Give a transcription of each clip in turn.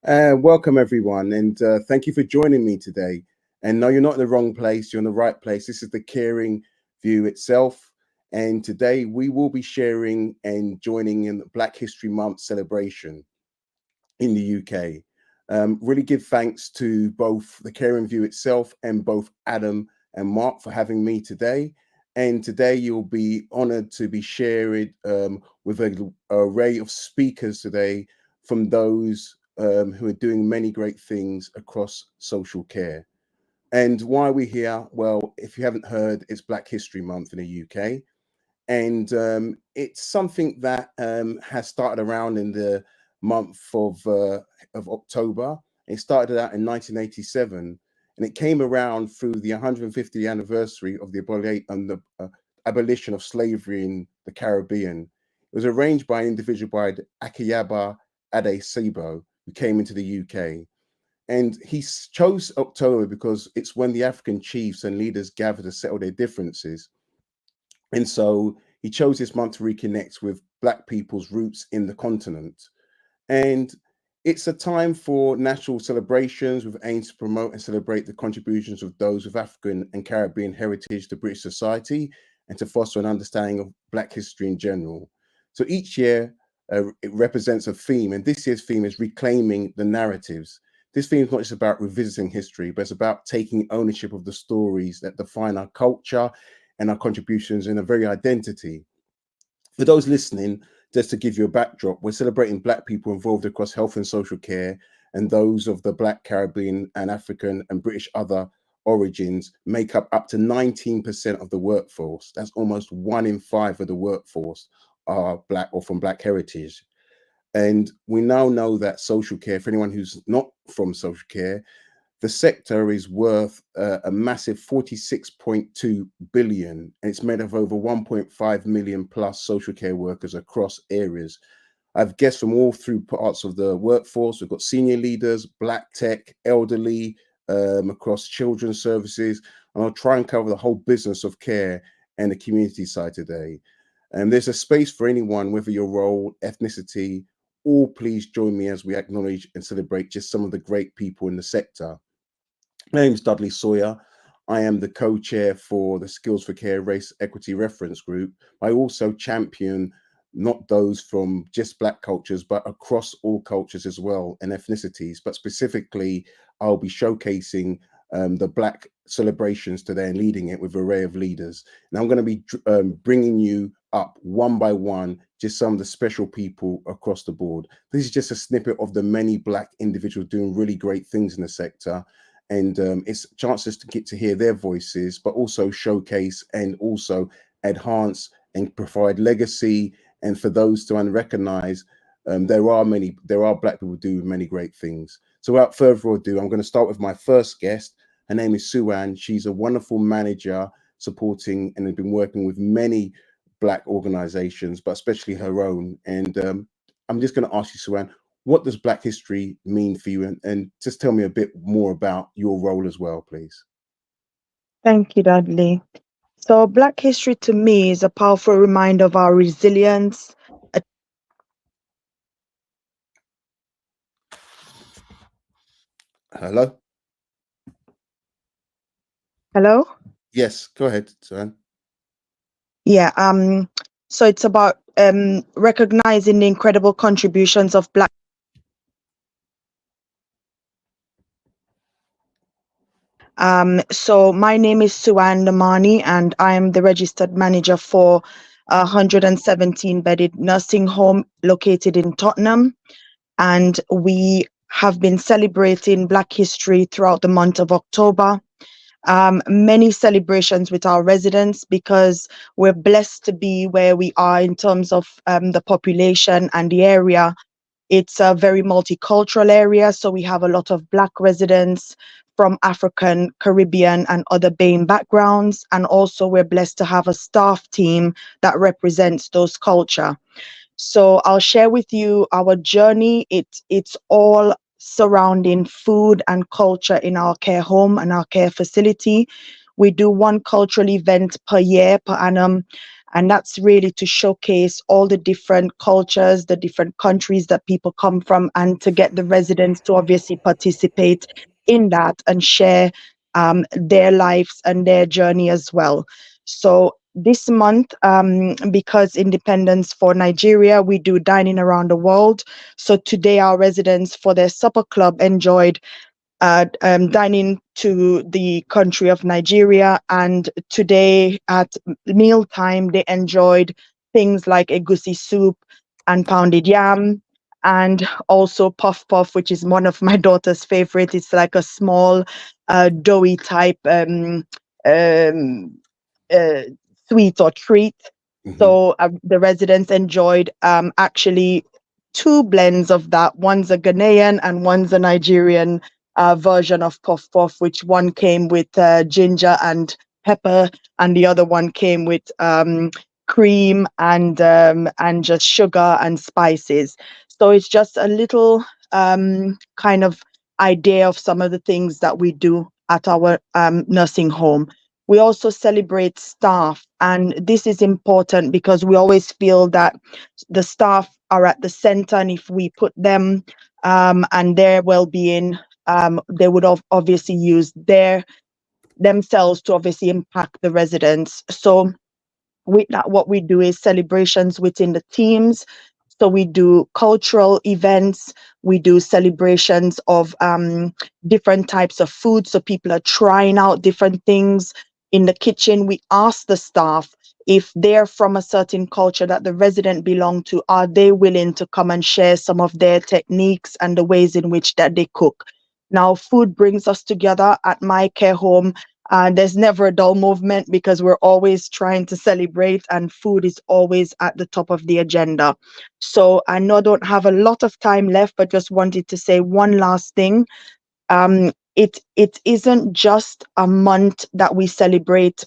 Welcome, everyone, and thank you for joining me today. And no, you're not in the wrong place, you're in the right place. This is the Caring View itself. And today we will be sharing and joining in the Black History Month celebration in the UK. Really give thanks to both the Caring View itself and both Adam and Mark for having me today. And today you'll be honored to be shared with an array of speakers today from those who are doing many great things across social care. And why are we here? Well, if you haven't heard, it's Black History Month in the UK. And it's something that has started around in the month of October. It started out in 1987, and it came around through the 150th anniversary of the abolition of slavery in the Caribbean. It was arranged by an individual by Akiyaba Adesebo, who came into the UK. And he chose October because it's when the African chiefs and leaders gather to settle their differences. And so he chose this month to reconnect with Black people's roots in the continent. And it's a time for national celebrations with aims to promote and celebrate the contributions of those with African and Caribbean heritage to British society and to foster an understanding of Black history in general. So each year it represents a theme, and this year's theme is reclaiming the narratives. This theme is not just about revisiting history, but it's about taking ownership of the stories that define our culture and our contributions in a very identity. For those listening, just to give you a backdrop, we're celebrating Black people involved across health and social care, and those of the Black, Caribbean, and African and British other origins make up to 19% of the workforce. That's almost 1 in 5 of the workforce are Black or from Black heritage. And we now know that social care, for anyone who's not from social care, the sector is worth a massive 46.2 billion, and it's made of over 1.5 million plus social care workers across areas. I've guests from all three parts of the workforce. We've got senior leaders, Black tech, elderly, across children's services, and I'll try and cover the whole business of care and the community side today. And there's a space for anyone, whether your role, ethnicity, all please join me as we acknowledge and celebrate just some of the great people in the sector. My name is Dudley Sawyerr. I am the co-chair for the Skills for Care Race Equity Reference Group. I also champion not those from just Black cultures, but across all cultures as well and ethnicities. But specifically, I'll be showcasing the Black celebrations today and leading it with an array of leaders. And I'm going to be bringing you up one by one, just some of the special people across the board. This is just a snippet of the many Black individuals doing really great things in the sector. And it's chances to get to hear their voices, but also showcase and also enhance and provide legacy. And for those to unrecognize, there are Black people doing many great things. So without further ado, I'm going to start with my first guest. Her name is Sue-Ann. She's a wonderful manager supporting and has been working with many Black organizations, but especially her own. And I'm just going to ask you, Sue-Ann, what does Black history mean for you? And just tell me a bit more about your role as well, please. Thank you, Dudley. So Black history to me is a powerful reminder of our resilience. Hello? Hello? Yes, go ahead, Sue-Ann. Yeah, so it's about recognizing the incredible contributions of Black. So my name is Sue-Ann Namani, and I am the registered manager for a 117 bedded nursing home located in Tottenham. And we have been celebrating Black history throughout the month of October. Many celebrations with our residents because we're blessed to be where we are in terms of the population and the area. It's a very multicultural area, so we have a lot of Black residents from African, Caribbean, and other BAME backgrounds. And also we're blessed to have a staff team that represents those culture. So I'll share with you our journey. It's all surrounding food and culture in our care home and our care facility. We do one cultural event per year, per annum, And that's really to showcase all the different cultures, the different countries that people come from, and to get the residents to obviously participate in that and share their lives and their journey as well. So this month, because Independence for Nigeria, we do dining around the world. So today our residents for their supper club enjoyed dining to the country of Nigeria. And today at mealtime, they enjoyed things like egusi soup and pounded yam, and also puff puff, which is one of my daughter's favorite. It's like a small, doughy type um, uh, sweet or treat. So the residents enjoyed actually two blends of that. One's a Ghanaian and one's a Nigerian version of puff puff, which one came with ginger and pepper, and the other one came with cream and just sugar and spices. So it's just a little kind of idea of some of the things that we do at our nursing home. We also celebrate staff, and this is important because we always feel that the staff are at the center, and if we put them and their well-being, they would obviously use themselves to obviously impact the residents. So with that, what we do is celebrations within the teams. So we do cultural events, we do celebrations of different types of food. So people are trying out different things in the kitchen. We ask the staff if they're from a certain culture that the resident belong to, are they willing to come and share some of their techniques and the ways in which that they cook? Now, food brings us together at my care home. There's never a dull movement because we're always trying to celebrate, and food is always at the top of the agenda. So I know I don't have a lot of time left, but just wanted to say one last thing. It isn't just a month that we celebrate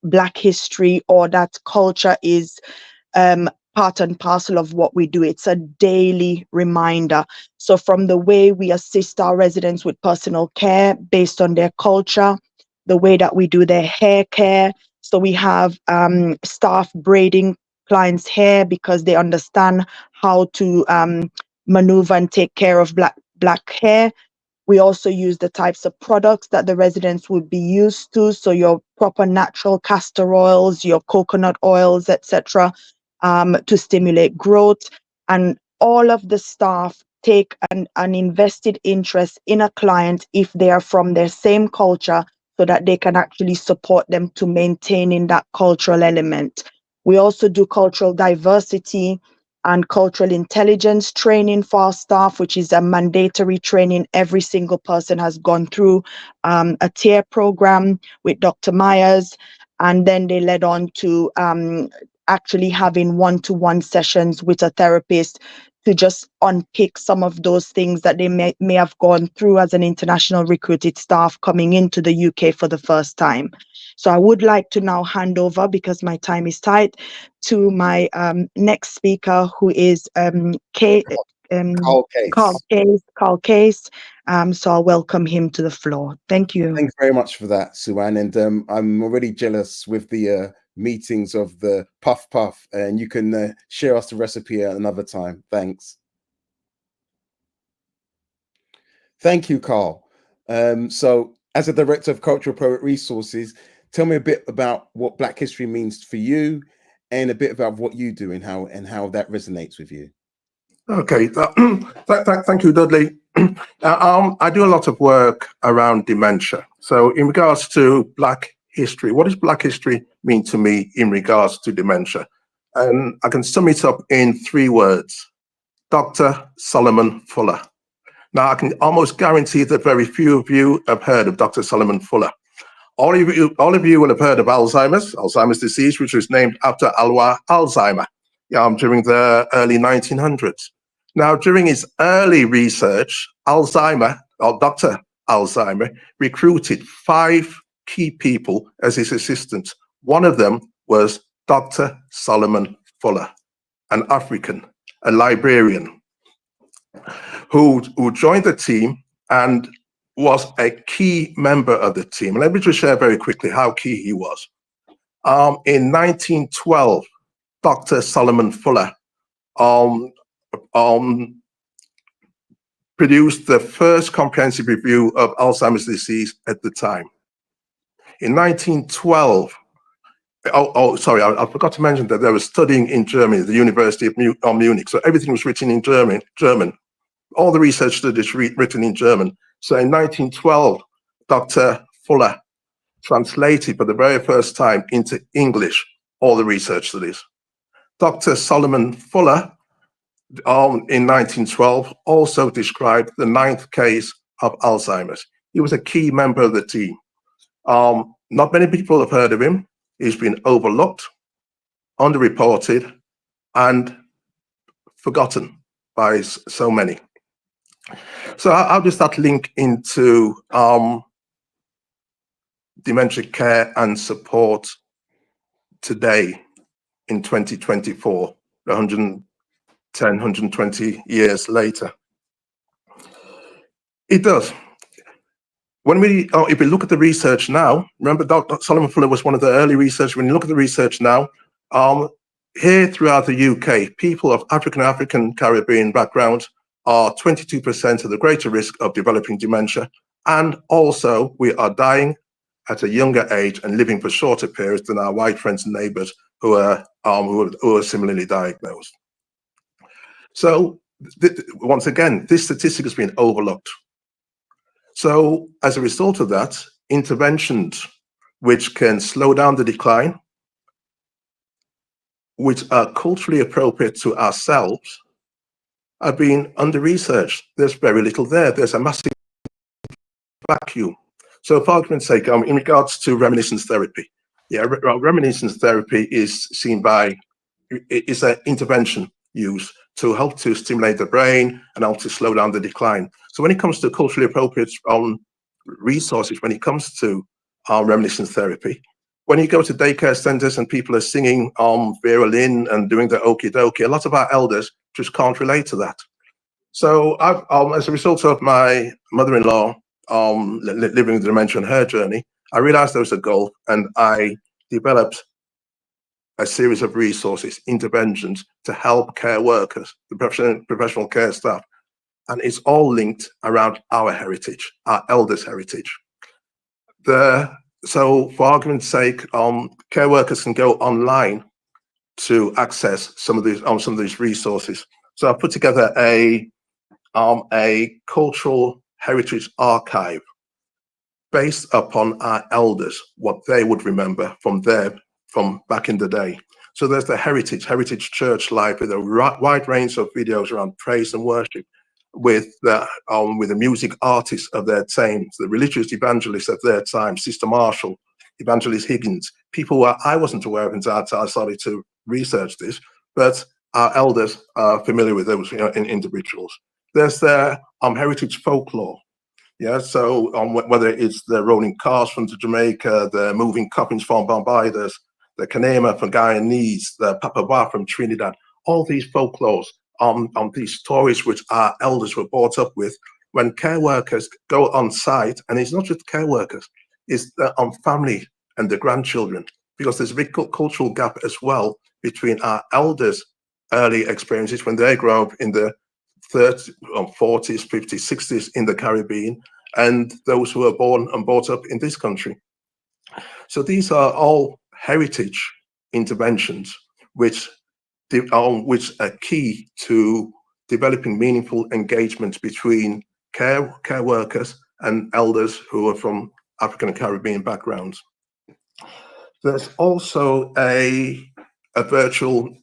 Black history, or that culture is part and parcel of what we do. It's a daily reminder. So from the way we assist our residents with personal care based on their culture, the way that we do their hair care. So we have staff braiding clients' hair because they understand how to maneuver and take care of black hair. We also use the types of products that the residents would be used to. So your proper natural castor oils, your coconut oils, etc., to stimulate growth. And all of the staff take an invested interest in a client if they are from their same culture, so that they can actually support them to maintaining that cultural element. We also do cultural diversity and cultural intelligence training for our staff, which is a mandatory training. Every single person has gone through a tier program with Dr. Myers, and then they led on to actually having one-to-one sessions with a therapist to just unpick some of those things that they may have gone through as an international recruited staff coming into the UK for the first time. So I would like to now hand over, because my time is tight, to my next speaker, who is Carl Case. Carl Case. So I'll welcome him to the floor. Thank you. Thanks very much for that, Suwan. And I'm already jealous with the meetings of the puff puff, and you can share us the recipe at another time. Thanks. Thank you, Carl. So as a director of Cultural Poet Resources, tell me a bit about what Black history means for you, and a bit about what you do and how that resonates with you. Okay, thank you, Dudley. I do a lot of work around dementia. So in regards to Black history, what does Black history mean to me in regards to dementia? And I can sum it up in 3 words: Dr. Solomon Fuller. Now, I can almost guarantee that very few of you have heard of Dr. Solomon Fuller. All of you will have heard of Alzheimer's disease, which was named after Alois Alzheimer during the early 1900s. Now, during his early research, Dr. Alzheimer recruited 5 key people as his assistants. One of them was Dr. Solomon Fuller, an African, a librarian, who joined the team and was a key member of the team. Let me just share very quickly how key he was. In 1912, Dr. Solomon Fuller produced the first comprehensive review of Alzheimer's disease at the time. In 1912, sorry, I forgot to mention that they were studying in Germany, the University of Munich. So everything was written in German. All the research studies written in German. So in 1912, Dr. Fuller translated for the very first time into English all the research studies. Dr. Solomon Fuller, in 1912, also described the 9th case of Alzheimer's. He was a key member of the team. Not many people have heard of him. He's been overlooked, underreported, and forgotten by so many. So how does that link into dementia care and support today in 2024, 110, 120 years later? It does. When if we look at the research now, remember Dr. Solomon Fuller was one of the early researchers. When you look at the research now, here throughout the UK, people of African Caribbean background are 22% of the greater risk of developing dementia. And also we are dying at a younger age and living for shorter periods than our white friends and neighbors who are similarly diagnosed. So once again, this statistic has been overlooked. So as a result of that, interventions which can slow down the decline, which are culturally appropriate to ourselves, are being under-researched. There's very little there. There's a massive vacuum. So for argument's sake, in regards to reminiscence therapy, reminiscence therapy is an intervention used to help to stimulate the brain and help to slow down the decline. So when it comes to culturally appropriate resources, when it comes to reminiscence therapy, when you go to daycare centers and people are singing Vera Lynn and doing the okie dokie, a lot of our elders just can't relate to that. So I've, as a result of my mother-in-law living with dementia and her journey, I realized there was a goal, and I developed a series of resources, interventions to help care workers, the professional care staff. And it's all linked around our heritage, our elders' heritage. So for argument's sake, care workers can go online to access some of these resources. So I've put together a cultural heritage archive based upon our elders, what they would remember from back in the day. So there's the Heritage Church Live with a wide range of videos around praise and worship, with the music artists of their time, the religious evangelists of their time, Sister Marshall, Evangelist Higgins, people who I wasn't aware of until I started to research this, but our elders are familiar with those individuals. There's their heritage folklore. Yeah, so whether it's the rolling cars from Jamaica, the moving coffins from Barbados, the Kanema from Guyanese, the Papawa from Trinidad, all these folklores, these stories which our elders were brought up with, when care workers go on site, and it's not just care workers, it's the family and the grandchildren, because there's a big cultural gap as well between our elders' early experiences when they grow up in the 30s, 40s, 50s, 60s in the Caribbean, and those who are born and brought up in this country. So these are all heritage interventions which are key to developing meaningful engagement between care workers and elders who are from African and Caribbean backgrounds. There's also a virtual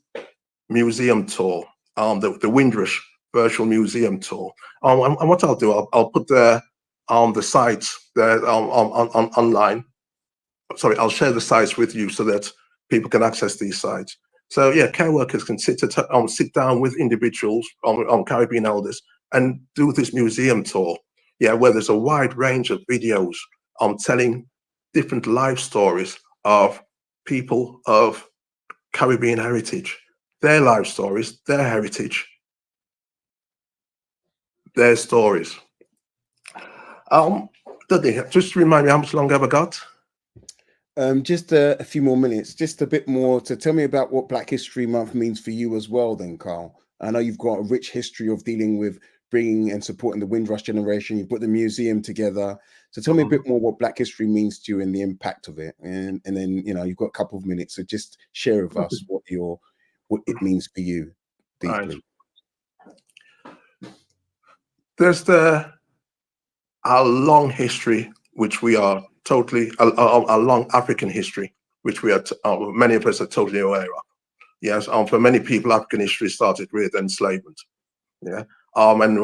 museum tour, the Windrush virtual museum tour. And what I'll do, I'll put the sites there online. Sorry, I'll share the sites with you so that people can access these sites. So yeah, care workers can sit down with individuals, Caribbean elders, and do this museum tour. Yeah, where there's a wide range of videos telling different life stories of people of Caribbean heritage, their life stories, their heritage, their stories. Dudley, just remind me how much longer have I got? Just a few more minutes, just a bit more to tell me about what Black History Month means for you as well, then, Carl. I know you've got a rich history of dealing with bringing and supporting the Windrush generation. You've put the museum together. So tell me a bit more what Black History means to you and the impact of it. And then, you know, you've got a couple of minutes. So just share with us what it means for you deeply. Right. There's our long history, which we are totally, a long African history, which we are, many of us are totally aware of. Yes, for many people, African history started with enslavement. Yeah, and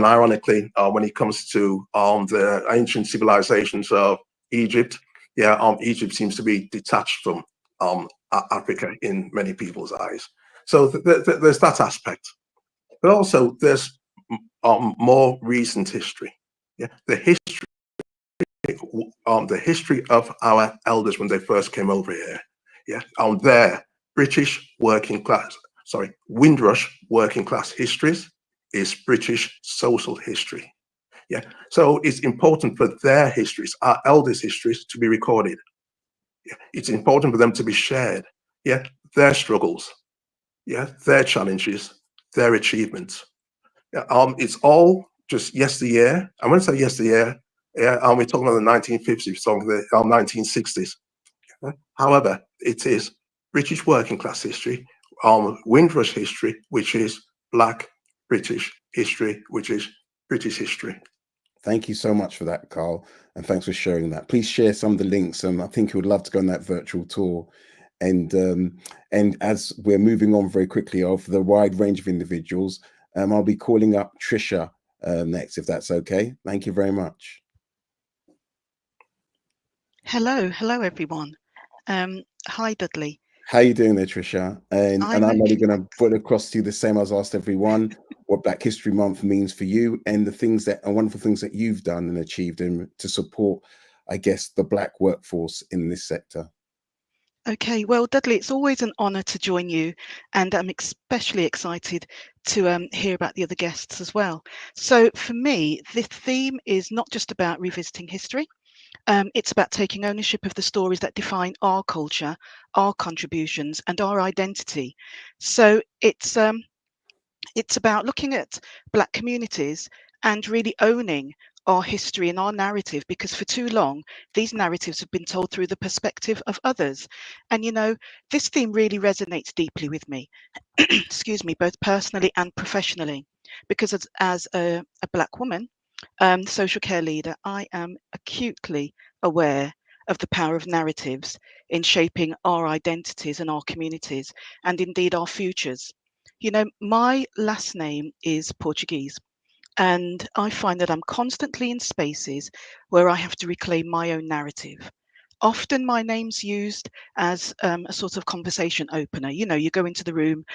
ironically, when it comes to the ancient civilizations of Egypt, yeah, Egypt seems to be detached from Africa in many people's eyes. So there's that aspect, but also there's more recent history. Yeah, the history of our elders when they first came over here. Yeah, their British working class, Windrush working class histories is British social history. Yeah, so it's important for their histories, our elders' histories, to be recorded. Yeah, it's important for them to be shared. Yeah, their struggles. Yeah, their challenges, their achievements. Yeah, it's all just yesteryear. And when I say yesteryear, yeah, we're talking about the 1950s, talking the 1960s. However, it is British working class history, Windrush history, which is Black British history, which is British history. Thank you so much for that, Carl, and thanks for sharing that. Please share some of the links. I think you would love to go on that virtual tour. And as we're moving on very quickly of the wide range of individuals, I'll be calling up Trisha next, if that's okay. Thank you very much. Hello everyone. Hi Dudley. How you doing there, Trisha? And I'm only going to put across to you the same as I asked everyone, what Black History Month means for you and the things that are wonderful things that you've done and achieved and to support, I guess, the Black workforce in this sector. Okay, well, Dudley, it's always an honour to join you, and I'm especially excited to hear about the other guests as well. So for me, the theme is not just about revisiting history. It's about taking ownership of the stories that define our culture, our contributions, and our identity. So it's about looking at Black communities and really owning our history and our narrative, because for too long these narratives have been told through the perspective of others. And you know, this theme really resonates deeply with me excuse me, both personally and professionally, because as a Black woman, social care leader, I am acutely aware of the power of narratives in shaping our identities and our communities, and indeed our futures. You know, my last name is Portuguese, and I find that I'm constantly in spaces where I have to reclaim my own narrative. Often my name's used as a sort of conversation opener. You know, you go into the room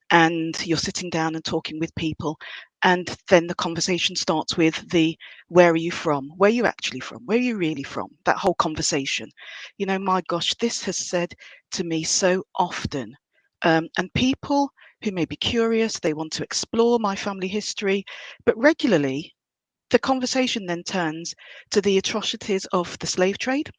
and you're sitting down and talking with people, and then the conversation starts with the where are you from? Where are you actually from? Where are you really from? That whole conversation. You know, my gosh, this has said to me so often. And people who may be curious, they want to explore my family history, but regularly the conversation then turns to the atrocities of the slave trade.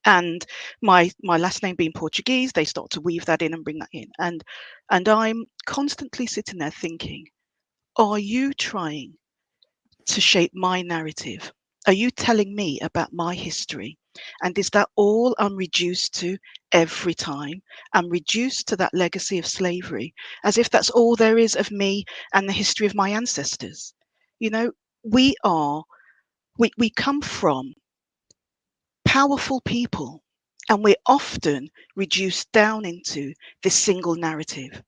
And my last name being Portuguese, they start to weave that in and bring that in. And I'm constantly sitting there thinking, are you trying to shape my narrative? Are you telling me about my history? And is that all I'm reduced to every time? I'm reduced to that legacy of slavery, as if that's all there is of me and the history of my ancestors. You know, we come from powerful people, and we're often reduced down into this single narrative.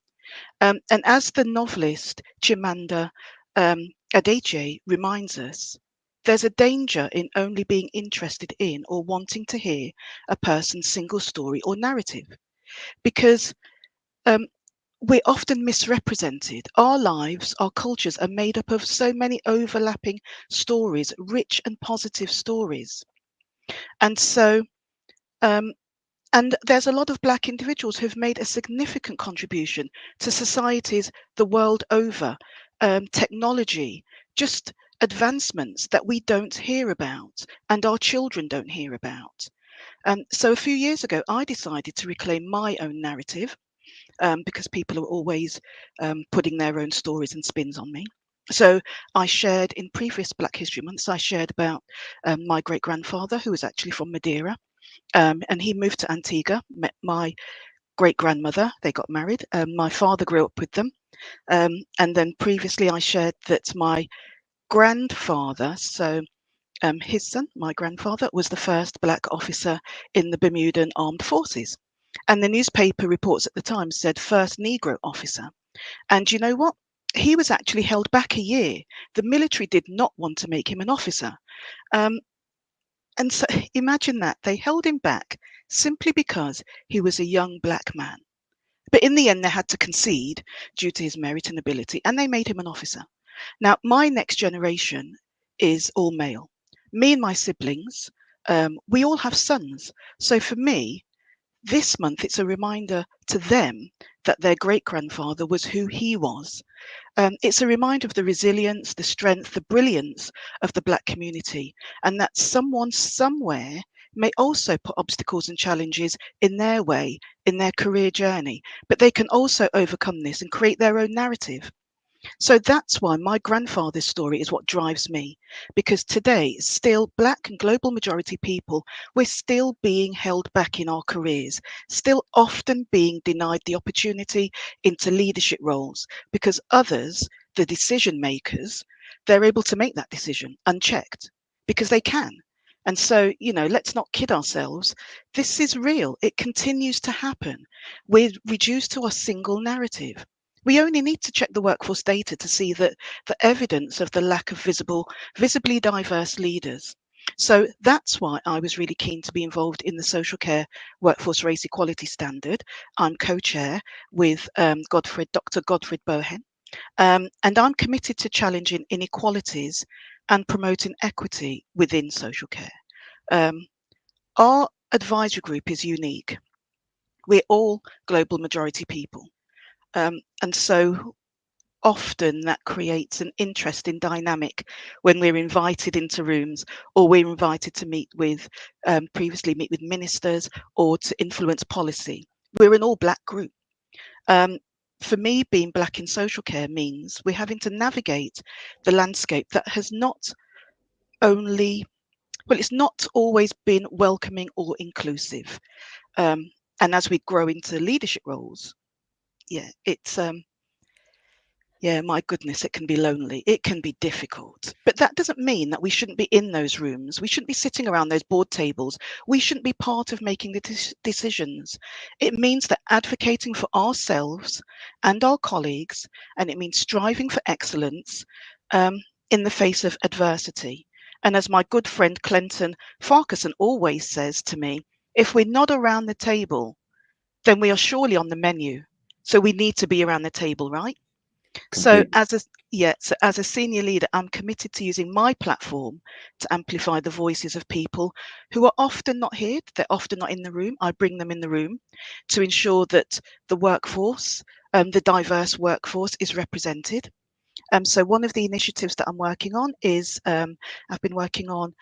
And as the novelist Chimamanda Adichie reminds us, there's a danger in only being interested in or wanting to hear a person's single story or narrative, because we're often misrepresented. Our lives, our cultures are made up of so many overlapping stories, rich and positive stories. And so, and there's a lot of Black individuals who've made a significant contribution to societies the world over, technology, just advancements that we don't hear about and our children don't hear about. So a few years ago, I decided to reclaim my own narrative, because people are always putting their own stories and spins on me. So I shared in previous Black History Months, I shared about my great-grandfather, who was actually from Madeira, and he moved to Antigua, met my great-grandmother, they got married. My father grew up with them. And then previously I shared that my grandfather, so his son, my grandfather, was the first Black officer in the Bermudan Armed Forces. And the newspaper reports at the time said first Negro officer. And you know what? He was actually held back a year. The military did not want to make him an officer. And so imagine that. They held him back simply because he was a young Black man. But in the end, they had to concede due to his merit and ability, and they made him an officer. Now, my next generation is all male. Me and my siblings, we all have sons. So for me, this month, it's a reminder to them that their great-grandfather was who he was. It's a reminder of the resilience, the strength, the brilliance of the Black community, and that someone somewhere may also put obstacles and challenges in their way, in their career journey, but they can also overcome this and create their own narrative. So that's why my grandfather's story is what drives me, because today, still Black and global majority people, we're still being held back in our careers, still often being denied the opportunity into leadership roles, because others, the decision makers, they're able to make that decision unchecked because they can. And so, let's not kid ourselves. This is real. It continues to happen. We're reduced to a single narrative. We only need to check the workforce data to see that the evidence of the lack of visibly diverse leaders. So that's why I was really keen to be involved in the social care workforce race equality standard. I'm co-chair with Dr. Godfred Bohen, and I'm committed to challenging inequalities and promoting equity within social care. Our advisory group is unique. We're all global majority people. And so often that creates an interesting dynamic when we're invited into rooms, or we're invited to meet with ministers or to influence policy. We're an all Black group. For me, being Black in social care means we're having to navigate the landscape that has not only, well, it's not always been welcoming or inclusive. And as we grow into leadership roles, my goodness, it can be lonely. It can be difficult. But that doesn't mean that we shouldn't be in those rooms. We shouldn't be sitting around those board tables. We shouldn't be part of making the decisions. It means that advocating for ourselves and our colleagues, and it means striving for excellence in the face of adversity. And as my good friend Clinton Farquharson always says to me, if we're not around the table, then we are surely on the menu. So we need to be around the table, right? Completely. So as a senior leader, I'm committed to using my platform to amplify the voices of people who are often not heard. They're often not in the room. I bring them in the room to ensure that the workforce, the diverse workforce, is represented. So one of the initiatives that I'm working on is I've been working on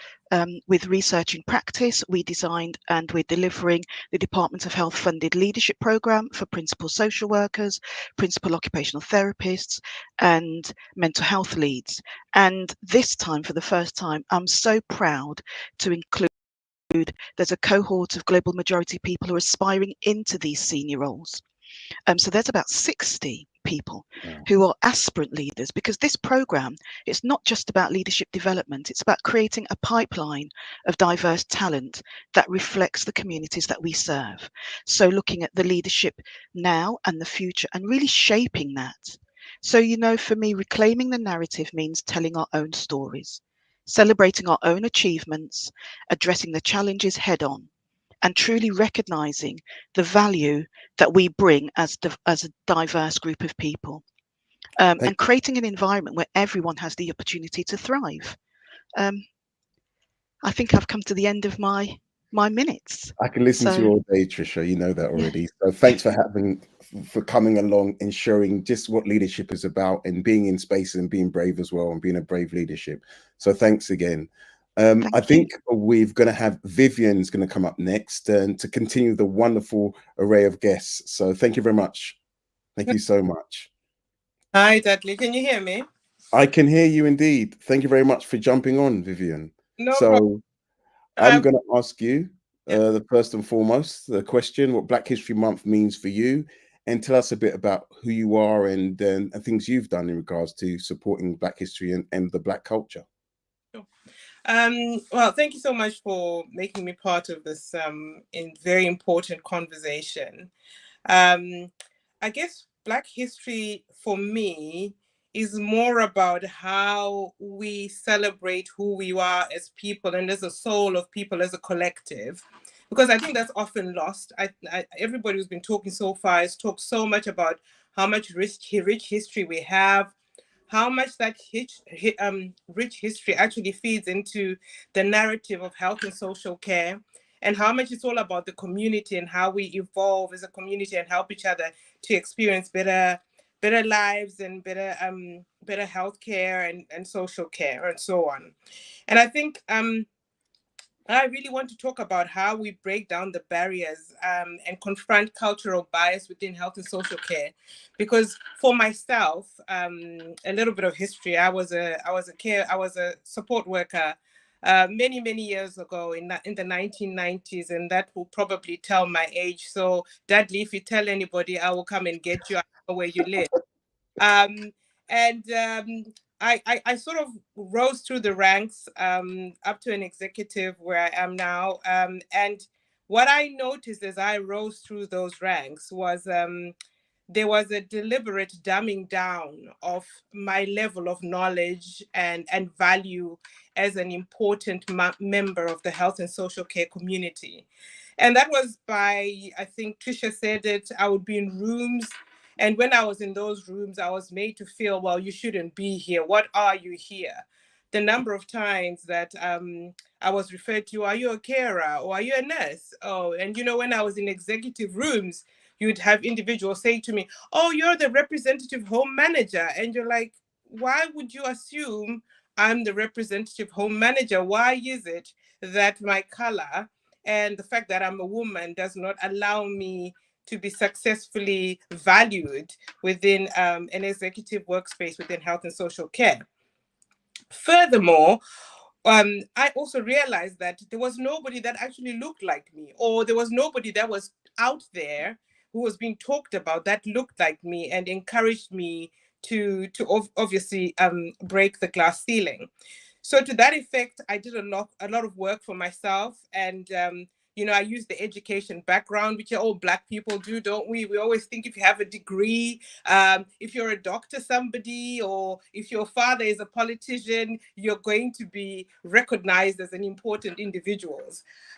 with Research in Practice. We designed and we're delivering the Department of Health funded leadership program for principal social workers, principal occupational therapists, and mental health leads. And this time, for the first time, I'm so proud to include, there's a cohort of global majority people who are aspiring into these senior roles. So there's about 60 people who are aspirant leaders, because this program, it's not just about leadership development, it's about creating a pipeline of diverse talent that reflects the communities that we serve. So looking at the leadership now and the future and really shaping that. So, for me, reclaiming the narrative means telling our own stories, celebrating our own achievements, addressing the challenges head on, and truly recognizing the value that we bring as a diverse group of people, and creating an environment where everyone has the opportunity to thrive. I think I've come to the end of my minutes. I can listen to you all day, Trisha. You know that already. Yeah. So thanks for coming along and showing just what leadership is about, and being in spaces and being brave as well, and being a brave leadership. So thanks again. I think we're going to have Vivian's going to come up next and to continue the wonderful array of guests. So thank you very much. Thank you so much. Hi, Dudley. Can you hear me? I can hear you indeed. Thank you very much for jumping on, Vivian. No problem. I'm going to ask you the first and foremost, the question, what Black History Month means for you, and tell us a bit about who you are and things you've done in regards to supporting Black history and the Black culture. Sure. Well, thank you so much for making me part of this very important conversation. I guess Black history for me is more about how we celebrate who we are as people and as a soul of people, as a collective, because I think that's often lost. Everybody who's been talking so far has talked so much about how much rich history we have, how much that rich history actually feeds into the narrative of health and social care, and how much it's all about the community and how we evolve as a community and help each other to experience better lives and better healthcare and social care and so on. And I think I really want to talk about how we break down the barriers and confront cultural bias within health and social care, because for myself, a little bit of history. I was a support worker many years ago in the 1990s, and that will probably tell my age. So, Dudley, if you tell anybody, I will come and get you. I know where you live. I sort of rose through the ranks up to an executive where I am now. And what I noticed as I rose through those ranks was there was a deliberate dumbing down of my level of knowledge and value as an important member of the health and social care community. And that was by, I think Tricia said it, I would be in rooms. And when I was in those rooms, I was made to feel, well, you shouldn't be here. What are you here? The number of times that I was referred to, are you a carer or are you a nurse? Oh, and when I was in executive rooms, you'd have individuals say to me, oh, you're the representative home manager. And you're like, why would you assume I'm the representative home manager? Why is it that my color and the fact that I'm a woman does not allow me to be successfully valued within an executive workspace within health and social care? Furthermore, I also realized that there was nobody that actually looked like me, or there was nobody that was out there who was being talked about that looked like me and encouraged me to obviously break the glass ceiling. So to that effect, I did a lot of work for myself, and I use the education background, which all Black people do, don't we? We always think if you have a degree, if you're a doctor, somebody, or if your father is a politician, you're going to be recognized as an important individual.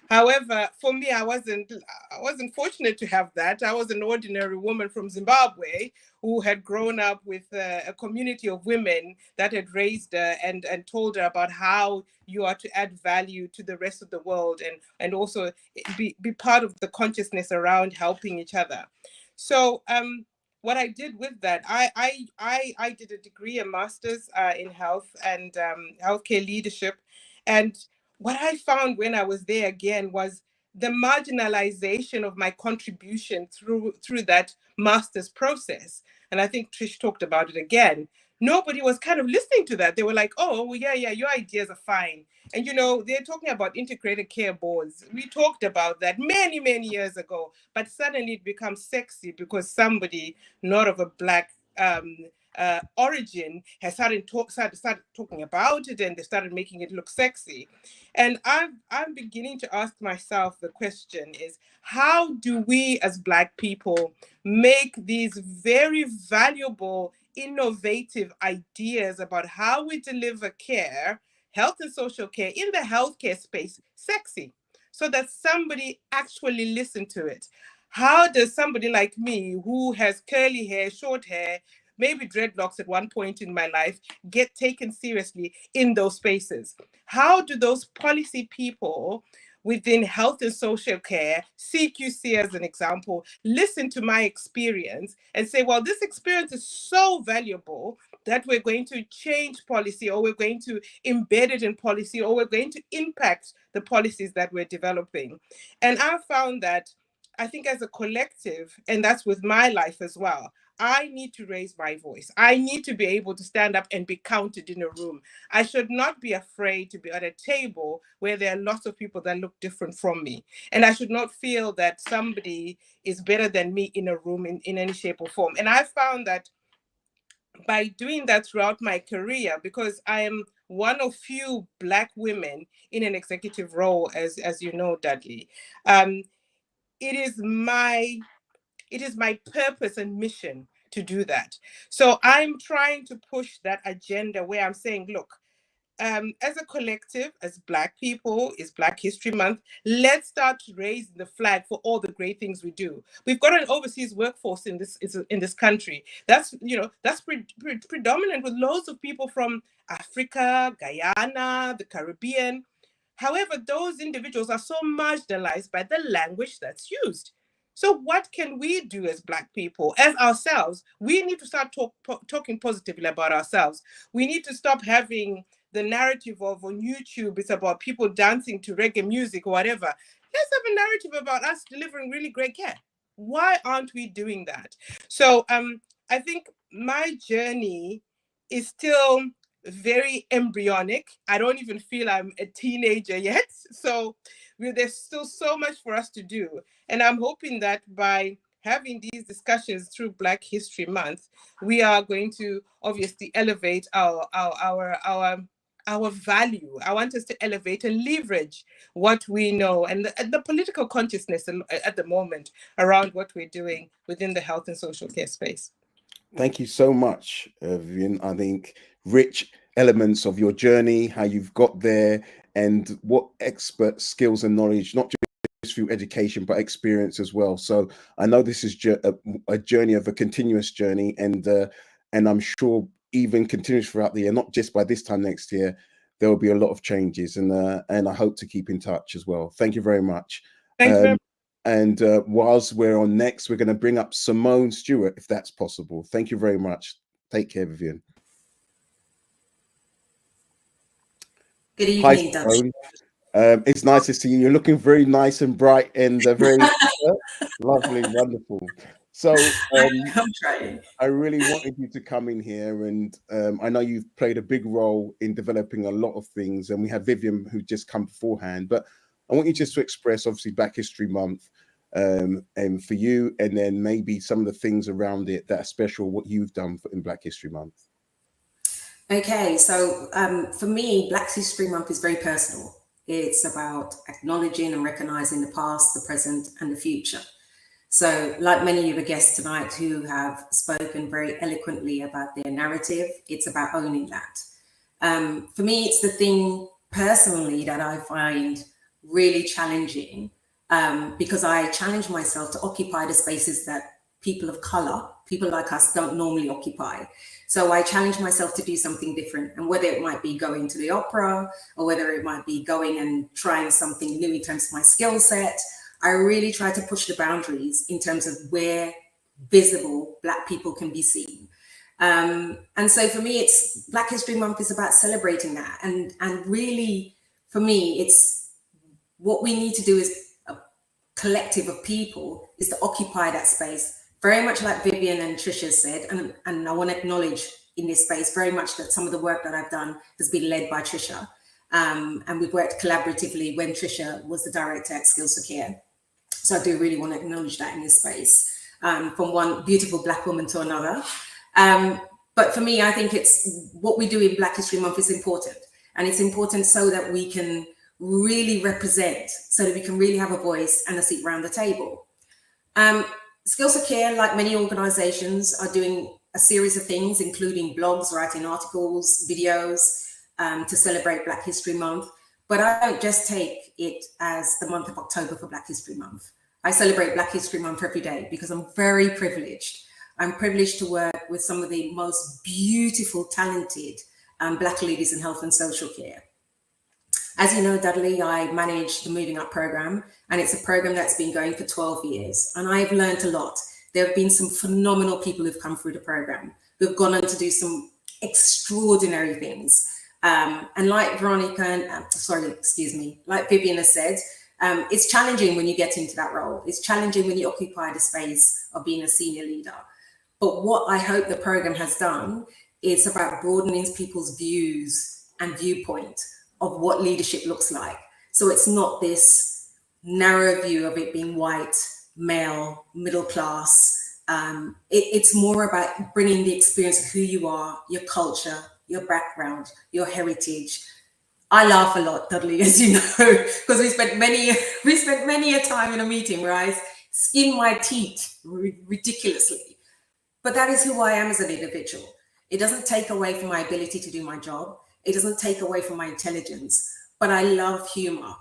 However, for me, I wasn't fortunate to have that. I was an ordinary woman from Zimbabwe who had grown up with a community of women that had raised her and told her about how you are to add value to the rest of the world and also be part of the consciousness around helping each other. So what I did with that, I did a degree, a master's in health and healthcare leadership. And what I found when I was there again was the marginalization of my contribution through that master's process. And I think Trish talked about it again. Nobody was kind of listening to that. They were like, oh, well, yeah, your ideas are fine. And, they're talking about integrated care boards. We talked about that many years ago, but suddenly it becomes sexy because somebody not of a Black origin has started talking about it, and they started making it look sexy. And I'm beginning to ask myself the question is, how do we as Black people make these very valuable, innovative ideas about how we deliver care, health and social care in the healthcare space, sexy, so that somebody actually listen to it? How does somebody like me, who has curly hair, short hair, maybe dreadlocks at one point in my life, get taken seriously in those spaces? How do those policy people within health and social care, CQC as an example, listen to my experience and say, well, this experience is so valuable that we're going to change policy, or we're going to embed it in policy, or we're going to impact the policies that we're developing. And I found that, I think as a collective, and that's with my life as well, I need to raise my voice. I need to be able to stand up and be counted in a room. I should not be afraid to be at a table where there are lots of people that look different from me. And I should not feel that somebody is better than me in a room in any shape or form. And I found that by doing that throughout my career, because I am one of few Black women in an executive role, as you know, Dudley, it is my purpose and mission to do that. So I'm trying to push that agenda where I'm saying, look, as a collective, as Black people, it's Black History Month, let's start raising the flag for all the great things we do. We've got an overseas workforce in this country. That's predominant, with loads of people from Africa, Guyana, the Caribbean. However, those individuals are so marginalized by the language that's used. So what can we do as Black people, as ourselves? We need to start talking positively about ourselves. We need to stop having the narrative of on YouTube, it's about people dancing to reggae music or whatever. Let's have a narrative about us delivering really great care. Why aren't we doing that? So I think my journey is still very embryonic. I don't even feel I'm a teenager yet. So there's still so much for us to do. And I'm hoping that by having these discussions through Black History Month, we are going to obviously elevate our value. I want us to elevate and leverage what we know and the political consciousness at the moment around what we're doing within the health and social care space. Thank you so much, Vivian. I think rich elements of your journey, how you've got there, and what expert skills and knowledge, not just through education, but experience as well. So I know this is a journey of a continuous journey, and I'm sure even continues throughout the year, not just by this time next year, there will be a lot of changes, and I hope to keep in touch as well. Thank you very much. Thanks very much. And whilst we're on next, we're going to bring up Simone Stewart, if that's possible. Thank you very much. Take care, Vivian. Good evening, Dudley. It's nice to see you. You're looking very nice and bright and very lovely, wonderful. So I'm trying. I really wanted you to come in here, and I know you've played a big role in developing a lot of things, and we had Vivian who just come beforehand, but I want you just to express, obviously, Black History Month, and for you, and then maybe some of the things around it that are special, what you've done in Black History Month. Okay, so for me, Black History Month is very personal. It's about acknowledging and recognizing the past, the present, and the future. So like many of the guests tonight who have spoken very eloquently about their narrative, it's about owning that. For me, it's the thing personally that I find really challenging, because I challenge myself to occupy the spaces that people of color, people like us, don't normally occupy. So I challenge myself to do something different, and whether it might be going to the opera, or whether it might be going and trying something new in terms of my skill set, I really try to push the boundaries in terms of where visible Black people can be seen. And so for me, it's Black History Month is about celebrating that. And really, for me, it's what we need to do as a collective of people is to occupy that space. Very much like Vivian and Trisha said, and I want to acknowledge in this space very much that some of the work that I've done has been led by Trisha. And we've worked collaboratively when Trisha was the director at Skills for Care. So I do really want to acknowledge that in this space, from one beautiful Black woman to another. But for me, I think it's what we do in Black History Month is important. And it's important so that we can really represent, so that we can really have a voice and a seat around the table. Skills for Care, like many organizations, are doing a series of things, including blogs, writing articles, videos, to celebrate Black History Month. But I don't just take it as the month of October for Black History Month. I celebrate Black History Month every day because I'm very privileged. I'm privileged to work with some of the most beautiful, talented Black leaders in health and social care. As you know, Dudley, I manage the Moving Up program, and it's a program that's been going for 12 years. And I've learned a lot. There have been some phenomenal people who've come through the program, who've gone on to do some extraordinary things. And like Veronica, like Vivian has said, it's challenging when you get into that role. It's challenging when you occupy the space of being a senior leader. But what I hope the program has done is about broadening people's views and viewpoint of what leadership looks like. So it's not this narrow view of it being white, male, middle class. It's more about bringing the experience of who you are, your culture, your background, your heritage. I laugh a lot, Dudley, as you know, because we spent many a time in a meeting where I skin my teeth ridiculously. But that is who I am as an individual. It doesn't take away from my ability to do my job. It doesn't take away from my intelligence, but I love humor.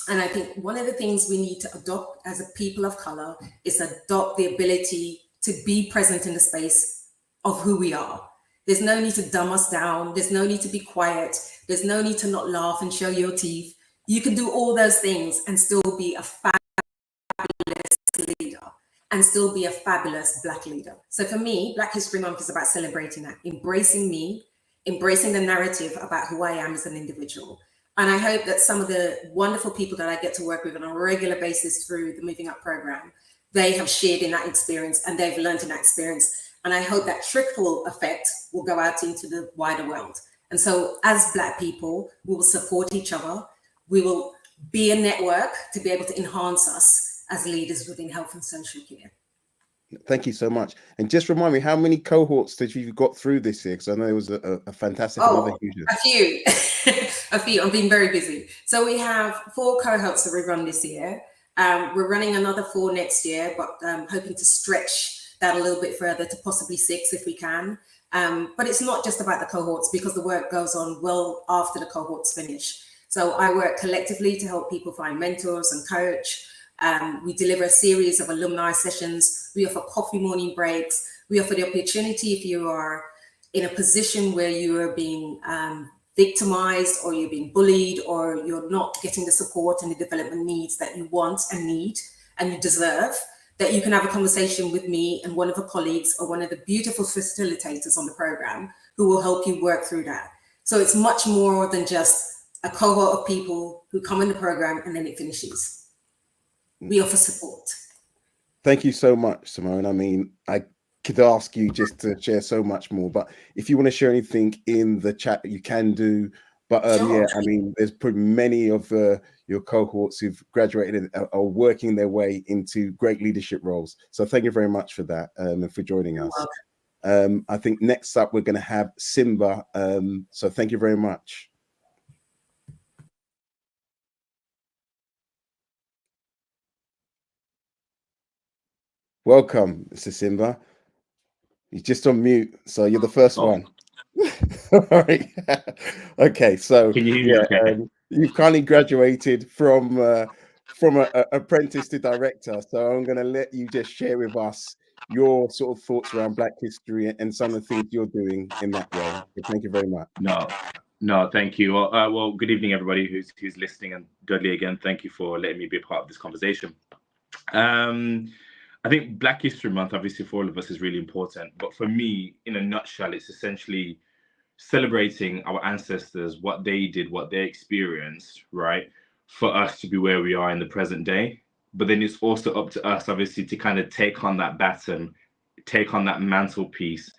And I think one of the things we need to adopt as a people of color is adopt the ability to be present in the space of who we are. There's no need to dumb us down. There's no need to be quiet. There's no need to not laugh and show your teeth. You can do all those things and still be a fabulous leader and still be a fabulous Black leader. So for me, Black History Month is about celebrating that, embracing me, embracing the narrative about who I am as an individual. And I hope that some of the wonderful people that I get to work with on a regular basis through the Moving Up program, they have shared in that experience and they've learned in that experience. And I hope that trickle effect will go out into the wider world. And so as Black people, we will support each other. We will be a network to be able to enhance us as leaders within health and social care. Thank you so much. And just remind me, how many cohorts did you got through this year? Because I know it was a fantastic, another huge. A few, a few. I'm being very busy. So we have 4 cohorts that we run this year. We're running another 4 next year, but hoping to stretch that a little bit further to possibly 6 if we can. But it's not just about the cohorts, because the work goes on well after the cohorts finish. So I work collectively to help people find mentors and coach. We deliver a series of alumni sessions. We offer coffee morning breaks. We offer the opportunity, if you are in a position where you are being victimized or you're being bullied or you're not getting the support and the development needs that you want and need and you deserve, that you can have a conversation with me and one of the colleagues or one of the beautiful facilitators on the program who will help you work through that. So it's much more than just a cohort of people who come in the program and then it finishes. We offer support. Thank you so much, Simone. I mean, I could ask you just to share so much more, but if you want to share anything in the chat, you can do. But Sure. yeah, I mean, there's probably many of your cohorts who've graduated and are working their way into great leadership roles. So thank you very much for that and for joining us. I think next up, we're going to have Simba. So thank you very much. Welcome, Mr. Simba. You're just on mute, so you're the first one. All right. Okay, so can you hear me? Okay. You've kindly graduated from an apprentice to director. So I'm going to let you just share with us your sort of thoughts around Black history and some of the things you're doing in that role. So thank you very much. No, thank you. Well, good evening, everybody who's listening, and Dudley again. Thank you for letting me be a part of this conversation. I think Black History Month, obviously, for all of us is really important. But for me, in a nutshell, it's essentially celebrating our ancestors, what they did, what they experienced, right, for us to be where we are in the present day. But then it's also up to us, obviously, to kind of take on that baton, take on that mantelpiece,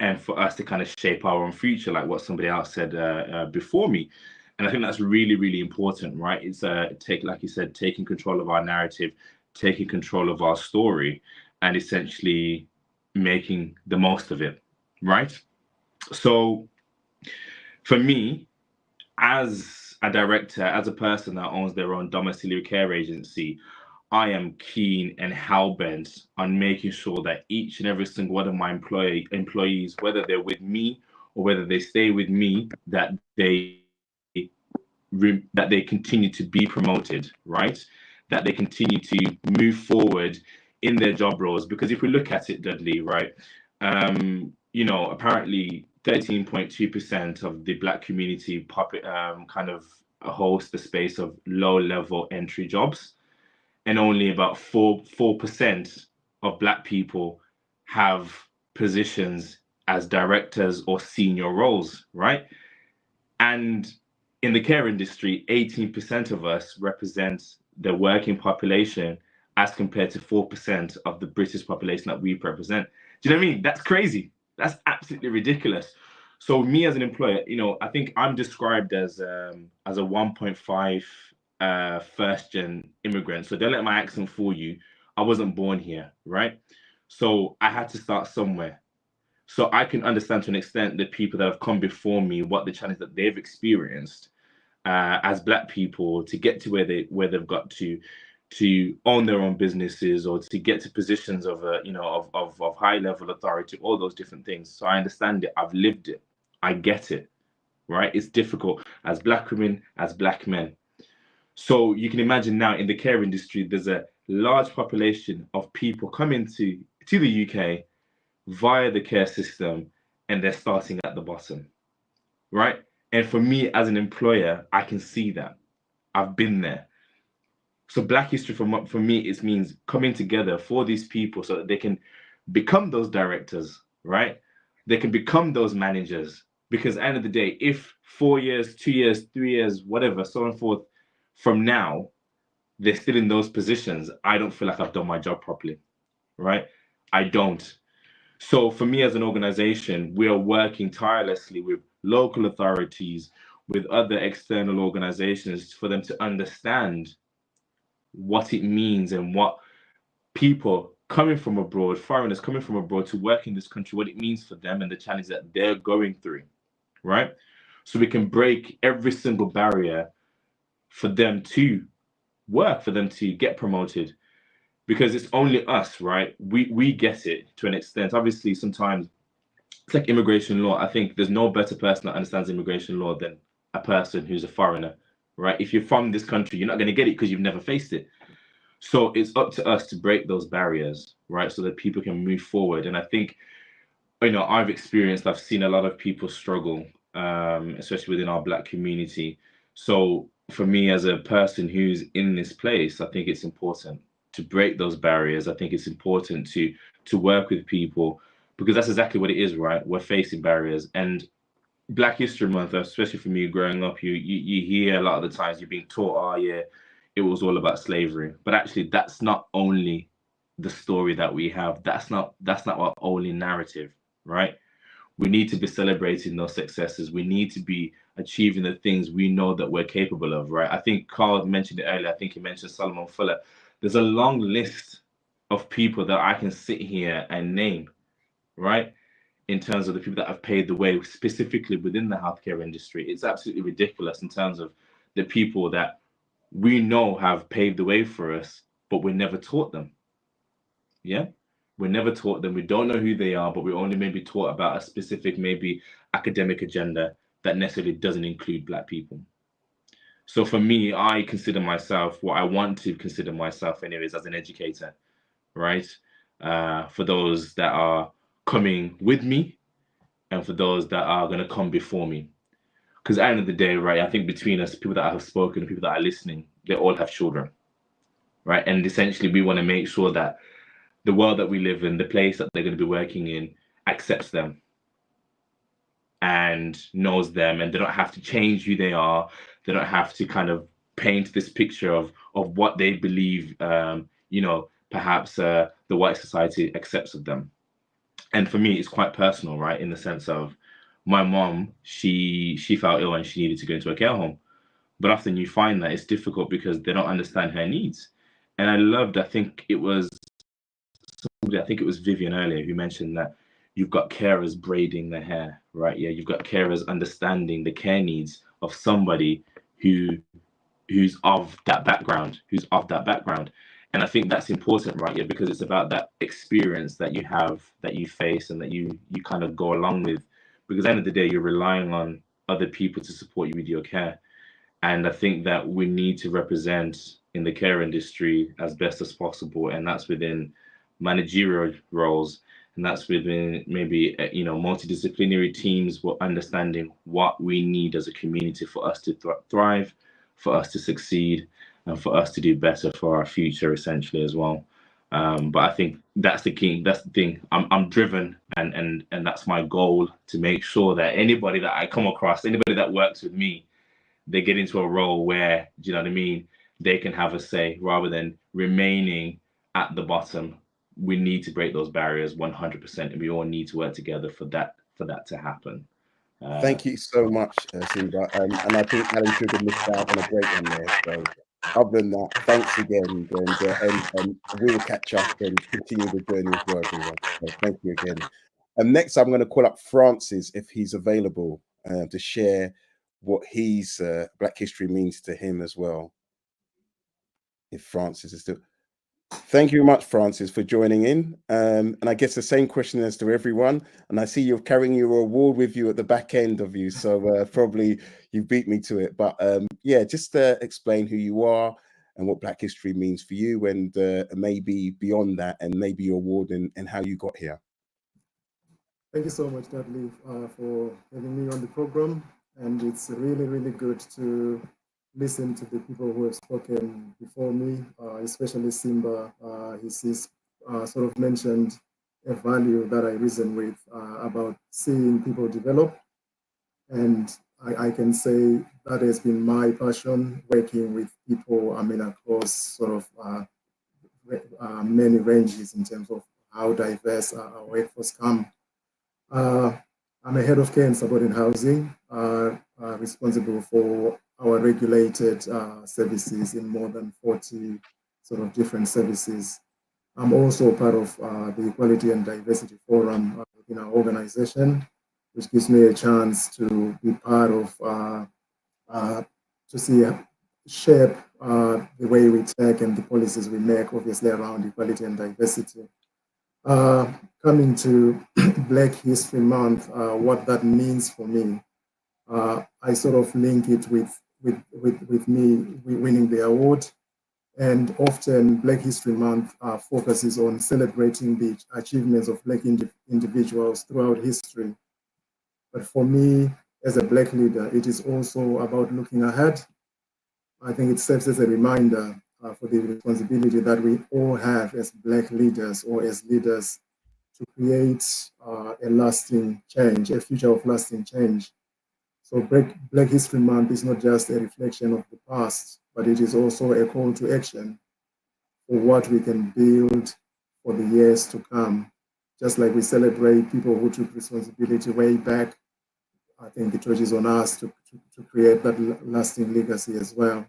and for us to kind of shape our own future, like what somebody else said before me. And I think that's really, really important, right? It's like you said, taking control of our narrative, taking control of our story, and essentially making the most of it, right? So for me, as a director, as a person that owns their own domiciliary care agency, I am keen and hell-bent on making sure that each and every single one of my employees, whether they're with me or whether they stay with me, that they continue to be promoted, right? That they continue to move forward in their job roles. Because if we look at it, Dudley, right, you know, apparently 13.2% of the Black community kind of host the space of low-level entry jobs, and only about 4% of Black people have positions as directors or senior roles, right? And in the care industry, 18% of us represent the working population as compared to 4% of the British population that we represent. Do you know what I mean? That's crazy. That's absolutely ridiculous. So me as an employer, you know, I think I'm described as a 1.5 first gen immigrant. So don't let my accent fool you. I wasn't born here, right? So I had to start somewhere. So I can understand to an extent the people that have come before me, what the challenge that they've experienced as Black people to get to where they've got to own their own businesses or to get to positions of of high level authority, all those different things. So I understand it. I've lived it. I get it. Right? It's difficult as Black women, as Black men. So you can imagine now in the care industry, there's a large population of people coming to the UK via the care system, and they're starting at the bottom, right? And for me as an employer, I can see that. I've been there. So Black history for me, it means coming together for these people so that they can become those directors, right? They can become those managers. Because at the end of the day, if 4 years, 2 years, 3 years, whatever, so on and forth, from now, they're still in those positions, I don't feel like I've done my job properly, right? I don't. So for me as an organization, we are working tirelessly with local authorities, with other external organizations for them to understand what it means and what people coming from abroad, foreigners coming from abroad to work in this country, what it means for them and the challenge that they're going through, right? So we can break every single barrier for them to work, for them to get promoted, because it's only us, right? We get it to an extent. Obviously, sometimes it's like immigration law. I think there's no better person that understands immigration law than a person who's a foreigner, right? If you're from this country, you're not going to get it because you've never faced it. So it's up to us to break those barriers, right? So that people can move forward. And I think, you know, I've seen a lot of people struggle, especially within our Black community. So for me as a person who's in this place, I think it's important to break those barriers. I think it's important to work with people, because that's exactly what it is, right? We're facing barriers. And Black History Month, especially for me growing up, you hear a lot of the times you're being taught, oh yeah, it was all about slavery. But actually that's not only the story that we have. That's not our only narrative, right? We need to be celebrating those successes. We need to be achieving the things we know that we're capable of, right? I think Carl mentioned it earlier. I think he mentioned Solomon Fuller. There's a long list of people that I can sit here and name, right? In terms of the people that have paved the way, specifically within the healthcare industry. It's absolutely ridiculous in terms of the people that we know have paved the way for us, but we're never taught them. Yeah? We're never taught them. We don't know who they are, but we're only maybe taught about a specific, maybe academic agenda that necessarily doesn't include Black people. So for me, I consider myself what I want to consider myself anyways as an educator, right? For those that are coming with me and for those that are going to come before me. Because at the end of the day, right, I think between us, people that have spoken, people that are listening, they all have children, right? And essentially we want to make sure that the world that we live in, the place that they're going to be working in, accepts them and knows them, and they don't have to change who they are. They don't have to kind of paint this picture of what they believe, perhaps the white society accepts of them. And for me, it's quite personal, right? In the sense of my mom, she felt ill and she needed to go into a care home. But often you find that it's difficult because they don't understand her needs. And I think it was Vivian earlier who mentioned that you've got carers braiding their hair, right? Yeah, you've got carers understanding the care needs of somebody who's of that background. And I think that's important, right? Yeah, because it's about that experience that you have, that you face, and that you kind of go along with. Because at the end of the day, you're relying on other people to support you with your care. And I think that we need to represent in the care industry as best as possible, and that's within managerial roles, and that's within maybe multidisciplinary teams. We're understanding what we need as a community for us to thrive, for us to succeed, and for us to do better for our future, essentially, as well. But I think that's the key. That's the thing. I'm driven, and that's my goal, to make sure that anybody that I come across, anybody that works with me, they get into a role where, do you know what I mean, they can have a say rather than remaining at the bottom. We need to break those barriers 100%, and we all need to work together for that to happen. Thank you so much, Simba. And I think Alan Sugar missed out on a great one there. So other than that, thanks again, and we will catch up and continue the journey as well, everyone. So thank you again. And next, I'm going to call up Francis if he's available to share what his Black history means to him as well. If Francis is still. Thank you very much, Francis, for joining in. And I guess the same question as to everyone. And I see you're carrying your award with you at the back end of you. So probably you beat me to it. But yeah, just explain who you are and what Black history means for you, and maybe beyond that, and maybe your award and how you got here. Thank you so much, Dudley, for having me on the program. And it's really, really good to listen to the people who have spoken before me, especially Simba. He's sort of mentioned a value that I reason with about seeing people develop. And I can say that has been my passion, working with people, I mean, across sort of many ranges in terms of how diverse our workforce come. I'm a head of care and supported housing, responsible for our regulated services in more than 40 sort of different services. I'm also part of the Equality and Diversity Forum in our organization, which gives me a chance to be part of, shape the way we take and the policies we make, obviously around equality and diversity. Coming to Black History Month, what that means for me, I sort of link it with me winning the award. And often Black History Month focuses on celebrating the achievements of Black individuals throughout history. But for me, as a Black leader, it is also about looking ahead. I think it serves as a reminder for the responsibility that we all have as Black leaders or as leaders to create a lasting change, a future of lasting change. So Black History Month is not just a reflection of the past, but it is also a call to action for what we can build for the years to come. Just like we celebrate people who took responsibility way back, I think the torch is on us to create that lasting legacy as well.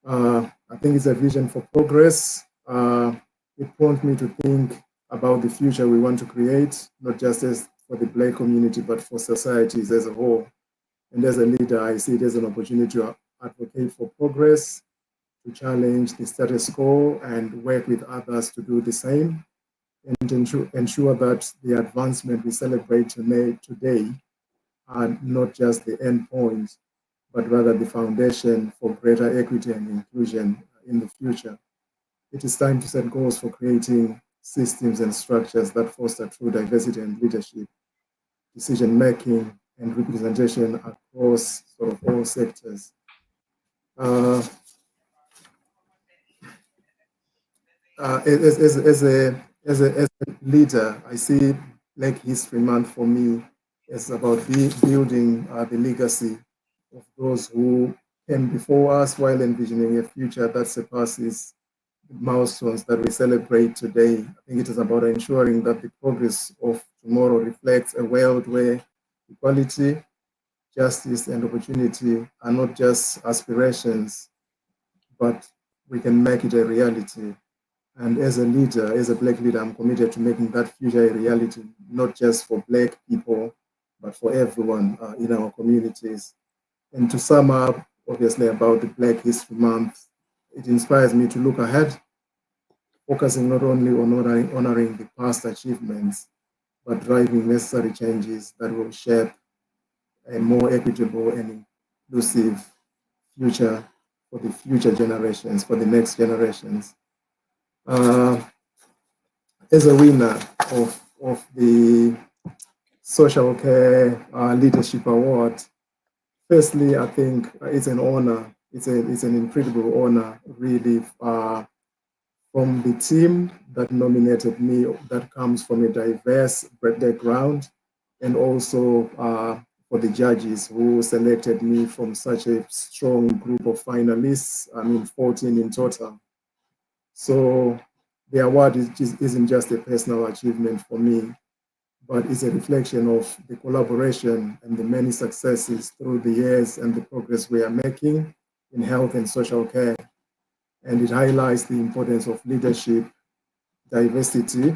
I think it's a vision for progress. It prompts me to think about the future we want to create, not just as for the Black community, but for societies as a whole. And as a leader, I see it as an opportunity to advocate for progress, to challenge the status quo and work with others to do the same, and ensure that the advancement we celebrate today are not just the end point, but rather the foundation for greater equity and inclusion in the future. It is time to set goals for creating systems and structures that foster true diversity and leadership, decision-making, and representation across sort of all sectors. As a leader, I see Black History Month for me is about building the legacy of those who came before us while envisioning a future that surpasses the milestones that we celebrate today. I think it is about ensuring that the progress of tomorrow reflects a world where equality, justice, and opportunity are not just aspirations, but we can make it a reality. And as a leader, as a Black leader, I'm committed to making that future a reality, not just for Black people, but for everyone in our communities. And to sum up, obviously, about the Black History Month, it inspires me to look ahead, focusing not only on honoring the past achievements, but driving necessary changes that will shape a more equitable and inclusive future for the future generations, for the next generations. As a winner of the Social Care Leadership Award, firstly, I think it's an honor. It's an incredible honor, really, from the team that nominated me, that comes from a diverse background, and also for the judges who selected me from such a strong group of finalists, 14 in total. So the award isn't just a personal achievement for me, but it's a reflection of the collaboration and the many successes through the years and the progress we are making in health and social care. And it highlights the importance of leadership, diversity,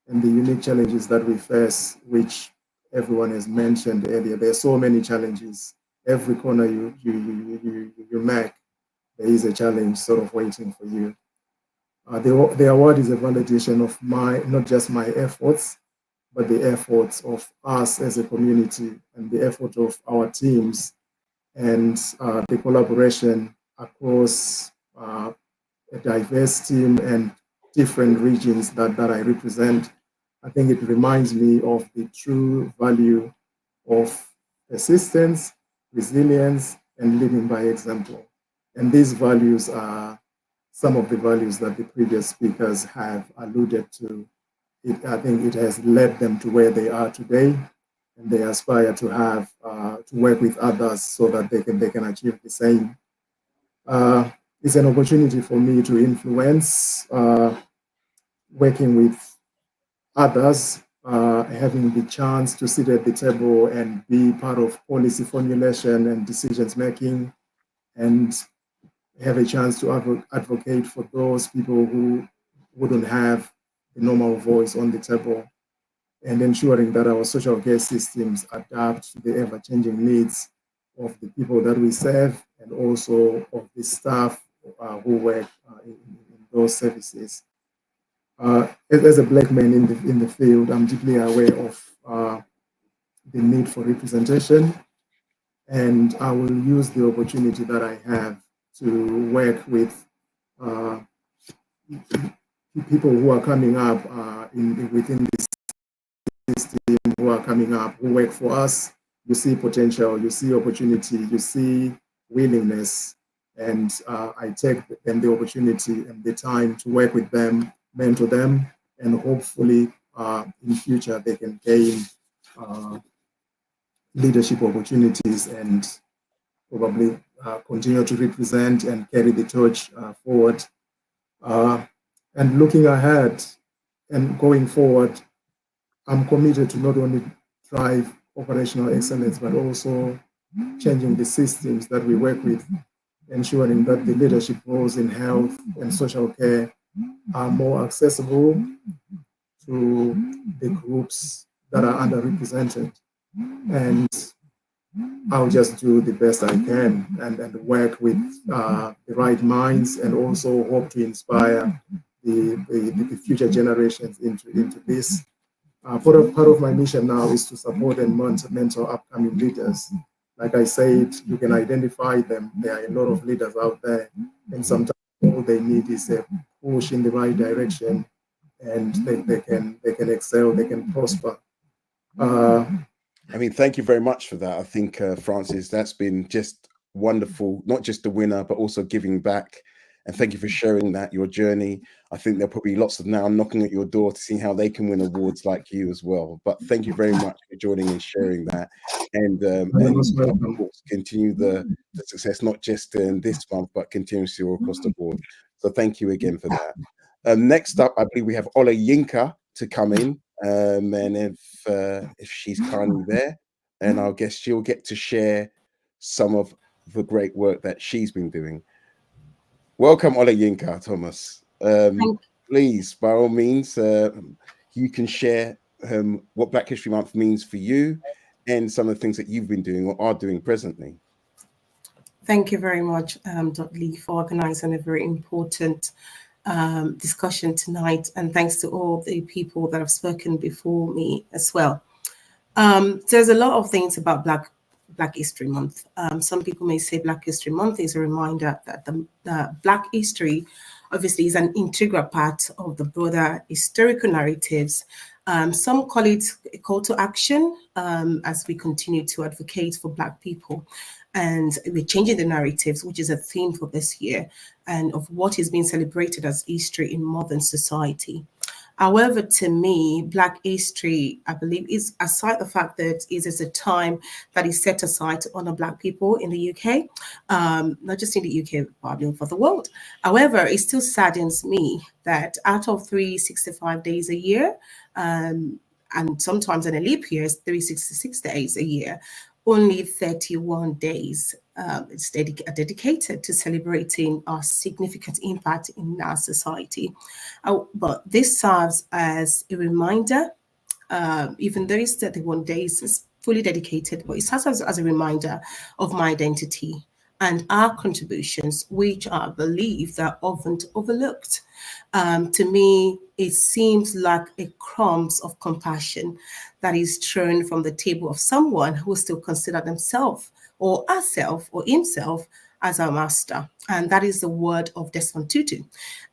and the unique challenges that we face, which everyone has mentioned earlier. There are so many challenges. Every corner you make, there is a challenge sort of waiting for you. The award is a validation of not just my efforts, but the efforts of us as a community and the effort of our teams and the collaboration across a diverse team and different regions that I represent. I think it reminds me of the true value of persistence, resilience, and living by example. And these values are some of the values that the previous speakers have alluded to. I think it has led them to where they are today, and they aspire to have to work with others so that they can achieve the same. It's an opportunity for me to influence, working with others, having the chance to sit at the table and be part of policy formulation and decisions making, and have a chance to advocate for those people who wouldn't have the normal voice on the table, and ensuring that our social care systems adapt to the ever-changing needs of the people that we serve and also of the staff who work in those services. As a Black man in the field, I'm deeply aware of the need for representation, and I will use the opportunity that I have to work with people who are coming up within this system, who are coming up, who work for us. You see potential, you see opportunity, you see willingness, and I take them the opportunity and the time to work with them, mentor them, and hopefully in future they can gain leadership opportunities and probably continue to represent and carry the torch forward. And looking ahead and going forward, I'm committed to not only drive operational excellence, but also changing the systems that we work with, ensuring that the leadership roles in health and social care are more accessible to the groups that are underrepresented. And I'll just do the best I can and work with the right minds, and also hope to inspire the future generations into this. Part of my mission now is to support and mentor upcoming leaders. Like I said, you can identify them. There are a lot of leaders out there, and sometimes all they need is a push in the right direction, and they can excel, they can prosper. I mean, thank you very much for that. I think, Francis, that's been just wonderful, not just the winner, but also giving back. And thank you for sharing that, your journey. I think there'll probably lots of now knocking at your door to see how they can win awards like you as well. But thank you very much for joining and sharing that. And of course, continue the success, not just in this month, but continuously all across the board. So thank you again for that. Next up, I believe we have Ola Yinka to come in. And if she's kindly there, and I guess she'll get to share some of the great work that she's been doing. Welcome, Ola Yinka, Thomas. Please, by all means, you can share what Black History Month means for you and some of the things that you've been doing or are doing presently. Thank you very much, Dudley, for organizing a very important discussion tonight, and thanks to all the people that have spoken before me as well. There's a lot of things about Black History Month. Some people may say Black History Month is a reminder that the Black history obviously is an integral part of the broader historical narratives Some call it a call to action as we continue to advocate for Black people. And we're changing the narratives, which is a theme for this year, and of what is being celebrated as history in modern society. However, to me, Black history, I believe, is, aside the fact that it is a time that is set aside to honor Black people in the UK, not just in the UK, but for the world. However, it still saddens me that out of 365 days a year, and sometimes in a leap year, 366 days a year, only 31 days are dedicated to celebrating our significant impact in our society. But this serves as a reminder, even though it's 31 days, it's fully dedicated, but it serves as a reminder of my identity and our contributions, which I believe are often overlooked. To me, it seems like a crumbs of compassion that is thrown from the table of someone who still considers themselves or herself or himself as our master. And that is the word of Desmond Tutu.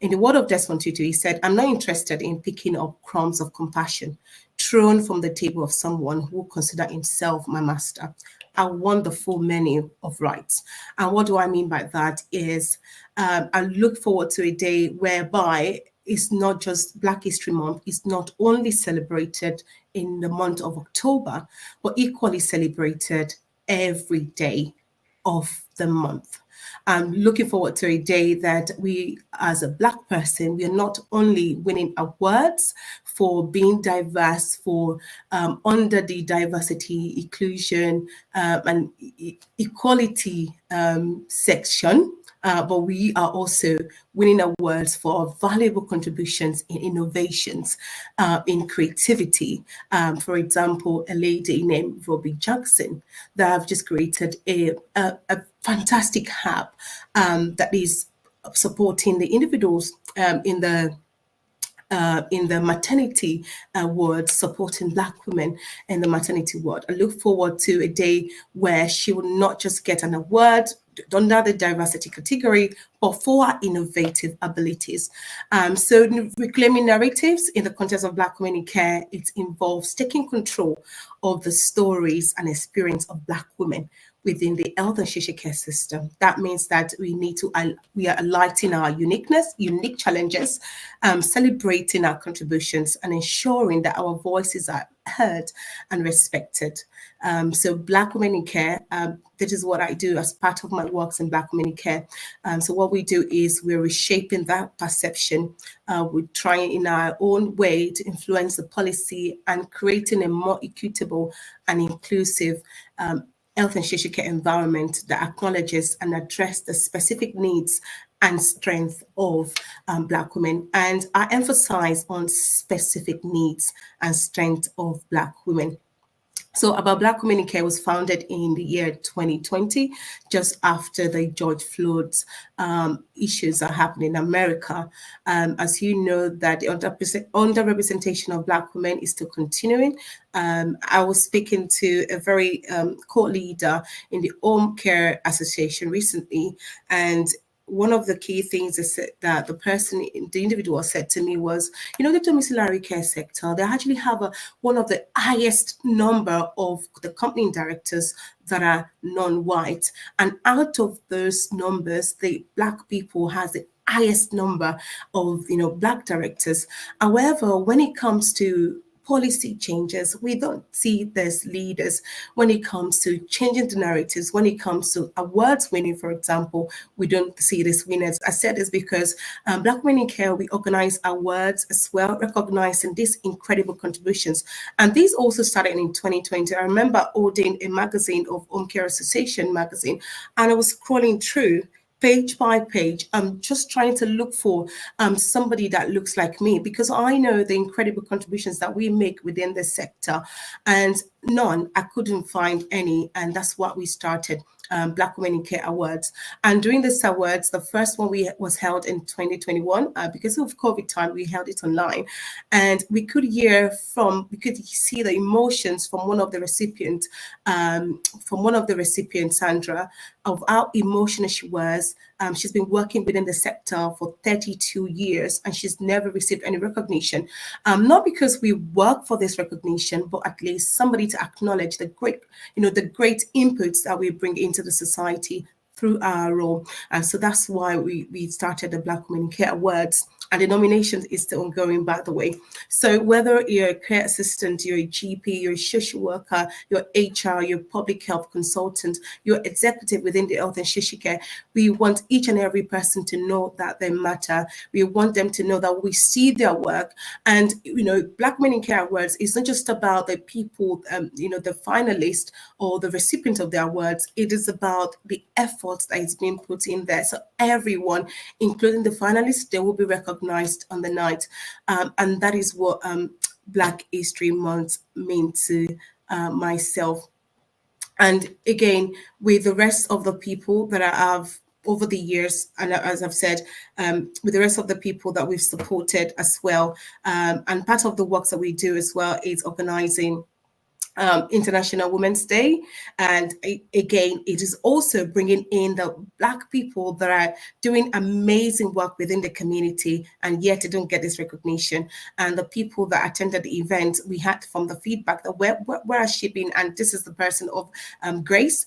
In the word of Desmond Tutu, he said, "I'm not interested in picking up crumbs of compassion thrown from the table of someone who considers himself my master. I want the full menu of rights." And what do I mean by that is I look forward to a day whereby it's not just Black History Month, it's not only celebrated in the month of October, but equally celebrated every day of the month. I'm looking forward to a day that we, as a Black person, we are not only winning awards for being diverse, for under the diversity, inclusion, and equality section, but we are also winning awards for valuable contributions in innovations, in creativity. For example, a lady named Robbie Jackson that have just created a fantastic app that is supporting the individuals in the maternity ward, supporting Black women in the maternity ward. I look forward to a day where she will not just get an award under the diversity category, but for her innovative abilities. So reclaiming narratives in the context of Black women in care, it involves taking control of the stories and experience of Black women within the health and social care system. That means that we are highlighting our unique challenges, celebrating our contributions, and ensuring that our voices are heard and respected. So Black women in care, that is what I do as part of my works in Black women in care. So what we do is we're reshaping that perception. We're trying in our own way to influence the policy and creating a more equitable and inclusive health and social care environment that acknowledges and addresses the specific needs and strength of Black women. And I emphasize on specific needs and strength of Black women. So About Black Women in Care was founded in the year 2020, just after the George Floyd's issues that happened in America. As you know, that the underrepresentation of Black women is still continuing. I was speaking to a very co-leader in the Home Care Association recently, and one of the key things that the individual said to me was, the domiciliary care sector, they actually have one of the highest number of the company directors that are non-white. And out of those numbers, the Black people has the highest number of, Black directors. However, when it comes to policy changes, we don't see this leaders when it comes to changing the narratives. When it comes to awards winning, for example, we don't see this winners. I said this because Black Women in Care, we organize awards as well, recognizing these incredible contributions. And these also started in 2020. I remember holding a magazine of Home Care Association magazine, and I was scrolling through page by page. I'm just trying to look for somebody that looks like me, because I know the incredible contributions that we make within the sector. And none. I couldn't find any, and that's what we started. Black Women in Care Awards. And during this awards, the first one was held in 2021. Because of COVID time, we held it online, and we could see the emotions from one of the recipients, Sandra, of how emotional she was. She's been working within the sector for 32 years, and she's never received any recognition. Not because we work for this recognition, but at least somebody to acknowledge the great inputs that we bring into the society through our role. And so that's why we started the Black Women in Care Awards. And the nomination is still ongoing, by the way. So whether you're a care assistant, you're a GP, you're a social worker, you're HR, you're public health consultant, you're executive within the health and social care, we want each and every person to know that they matter. We want them to know that we see their work. And, Black Women in Care Awards is not just about the people, the finalists or the recipient of the awards. It is about the efforts that is being put in there. So everyone, including the finalists, they will be recognized on the night, and that is what Black History Month means to myself. And again, with the rest of the people that I have over the years, and as I've said, with the rest of the people that we've supported as well, and part of the works that we do as well is organizing International Women's Day. And again, it is also bringing in the Black people that are doing amazing work within the community, and yet they don't get this recognition. And the people that attended the event, we had from the feedback that where has she been? And this is the person of Grace.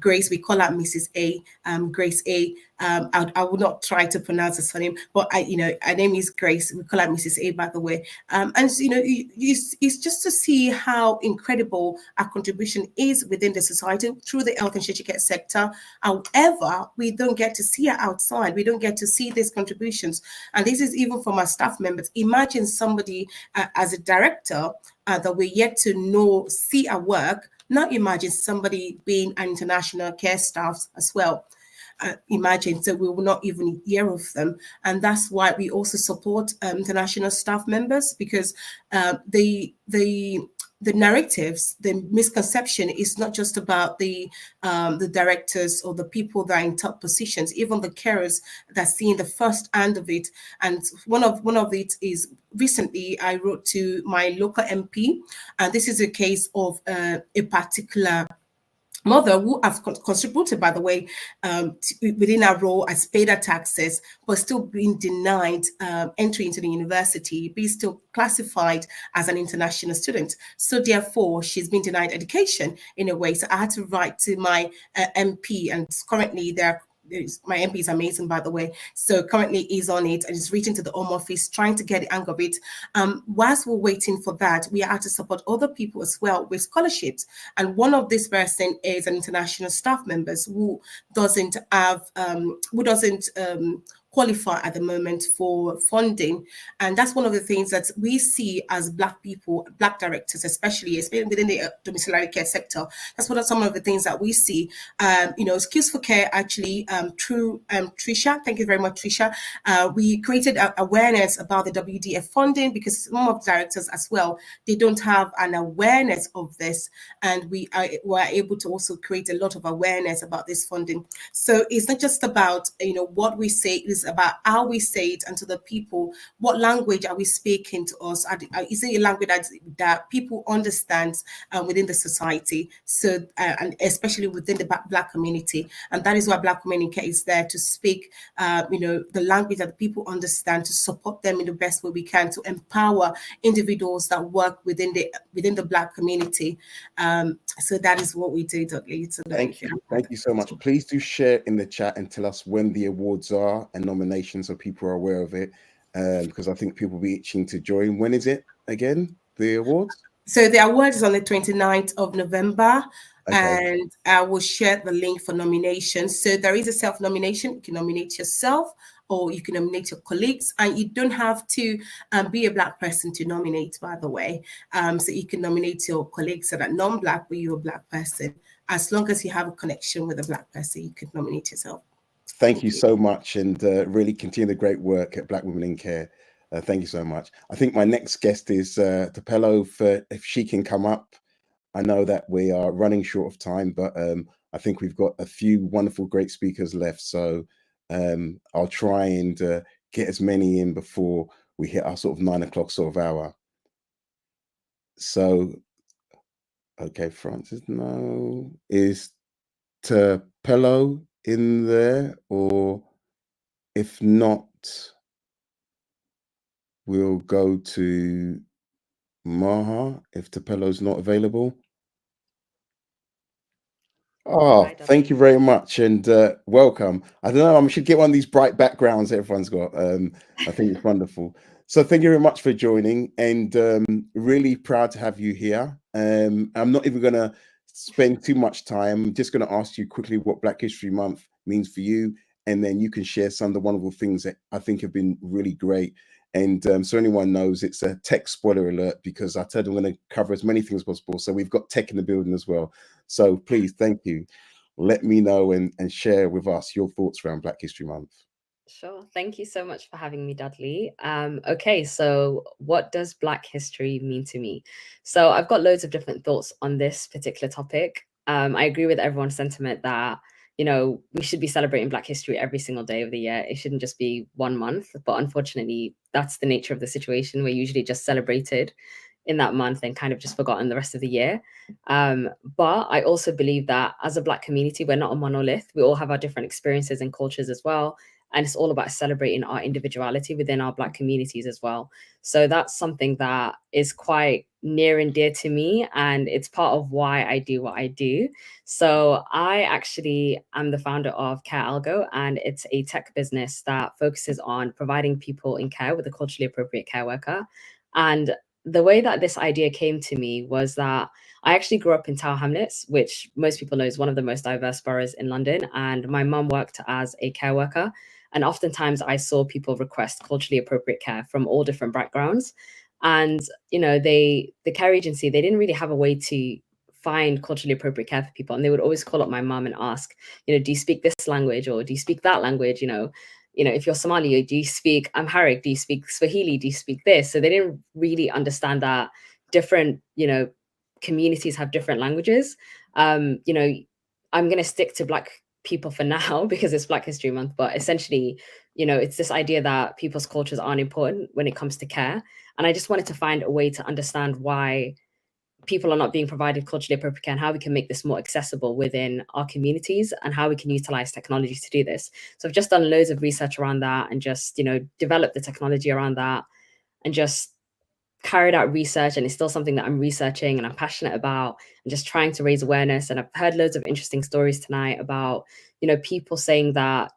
Grace, we call her Mrs. A. Grace A. I would not try to pronounce her surname, but her name is Grace. We call her Mrs. A, by the way. And it's just to see how incredible our contribution is within the society through the health and social care sector. However, we don't get to see it outside. We don't get to see these contributions. And this is even from our staff members. Imagine somebody as a director that we're yet to see our work. Now imagine somebody being an international care staff as well. Imagine, so we will not even hear of them. And that's why we also support international staff members, because the narratives, the misconception is not just about the directors or the people that are in top positions, even the carers that see in the first hand of it. And one of it is, recently I wrote to my local MP, and this is a case of a particular mother who have contributed, by the way, within our role as paid her taxes, but still being denied entry into the university, being still classified as an international student. So therefore, she's been denied education in a way. So I had to write to my MP, and currently my MP is amazing, by the way. So currently he's on it and is reaching to the Home Office, trying to get the hang of it. Whilst we're waiting for that, we are to support other people as well with scholarships. And one of this person is an international staff member who doesn't qualify at the moment for funding. And that's one of the things that we see as Black people, Black directors, especially within the domiciliary care sector. That's what are some of the things that we see. Skills for Care, actually, through Trisha, thank you very much, Trisha. We created awareness about the WDF funding, because some of the directors as well, they don't have an awareness of this. And we were able to also create a lot of awareness about this funding. So it's not just about, what we say, it's about how we say it, and to the people, what language are we speaking to us? Is it a language that people understand within the society? So, and especially within the Black community. And that is why Black Women in Care is there to speak, the language that the people understand, to support them in the best way we can, to empower individuals that work within the Black community. So that is what we do, Dudley. So thank you so much. Please do share in the chat and tell us when the awards are and nominations, so people are aware of it, because I think people will be itching to join. When is it again, the awards? So the award is on the 29th of November. Okay. And I will share the link for nominations. So there is a self-nomination. You can nominate yourself, or you can nominate your colleagues, and you don't have to be a Black person to nominate, by the way. So you can nominate your colleagues that are non-Black, but you're a Black person. As long as you have a connection with a Black person, you can nominate yourself. Thank you so much, and really continue the great work at Black Women in Care. Thank you so much. I think my next guest is Tapelo, if she can come up. I know that we are running short of time, but I think we've got a few wonderful, great speakers left. So I'll try and get as many in before we hit our sort of 9 o'clock sort of hour. So, okay, Francis, no. Is Tapelo in there? Or if not, we'll go to Maha if Tapelo's not available. Oh, thank you very much and welcome. I don't know, I should get one of these bright backgrounds everyone's got. I think it's wonderful. So thank you very much for joining and really proud to have you here. I'm not even going to spend too much time. I'm just going to ask you quickly what Black History Month means for you, and then you can share some of the wonderful things that I think have been really great. And so anyone knows, it's a tech spoiler alert because I said I'm going to cover as many things as possible. So we've got tech in the building as well. So please, thank you. Let me know and share with us your thoughts around Black History Month. Sure. Thank you so much for having me, Dudley. Okay, so what does Black history mean to me? So I've got loads of different thoughts on this particular topic. I agree with everyone's sentiment that, you know, we should be celebrating Black history every single day of the year. It shouldn't just be 1 month, but unfortunately, that's the nature of the situation. We're usually just celebrated in that month and kind of just forgotten the rest of the year. But I also believe that as a Black community, we're not a monolith. We all have our different experiences and cultures as well. And it's all about celebrating our individuality within our Black communities as well. So that's something that is quite near and dear to me. And it's part of why I do what I do. So I actually am the founder of Care Algo, and it's a tech business that focuses on providing people in care with a culturally appropriate care worker. And the way that this idea came to me was that I actually grew up in Tower Hamlets, which most people know is one of the most diverse boroughs in London. And my mum worked as a care worker. And oftentimes I saw people request culturally appropriate care from all different backgrounds. And, you know, the care agency, they didn't really have a way to find culturally appropriate care for people. And they would always call up my mum and ask, you know, do you speak this language or do you speak that language? You know, if you're Somali, do you speak Amharic? Do you speak Swahili? Do you speak this? So they didn't really understand that different, communities have different languages. I'm going to stick to Black people for now because it's Black History Month, but essentially, it's this idea that people's cultures aren't important when it comes to care. And I just wanted to find a way to understand why people are not being provided culturally appropriate care and how we can make this more accessible within our communities and how we can utilize technology to do this. So I've just done loads of research around that and just, developed the technology around that and just carried out research. And it's still something that I'm researching and I'm passionate about and just trying to raise awareness. And I've heard loads of interesting stories tonight about, people saying that,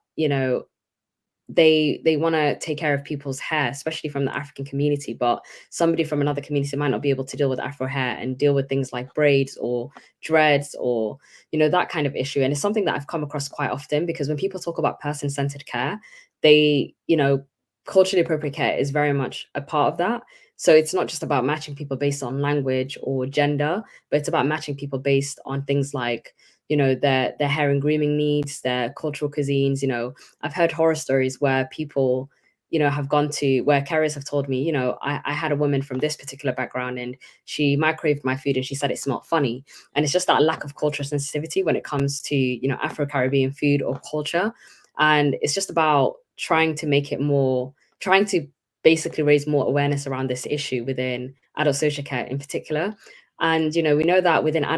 they want to take care of people's hair, especially from the African community, but somebody from another community might not be able to deal with Afro hair and deal with things like braids or dreads or, that kind of issue. And it's something that I've come across quite often because when people talk about person-centered care, they, culturally appropriate care is very much a part of that. So it's not just about matching people based on language or gender, but it's about matching people based on things like, their hair and grooming needs, their cultural cuisines. I've heard horror stories where people, have gone to where carriers have told me, I had a woman from this particular background and she microwaved my food and she said it smelled funny. And it's just that lack of cultural sensitivity when it comes to, Afro-Caribbean food or culture. And it's just about trying to make it more, trying to basically raise more awareness around this issue within adult social care in particular. And, we know that within adult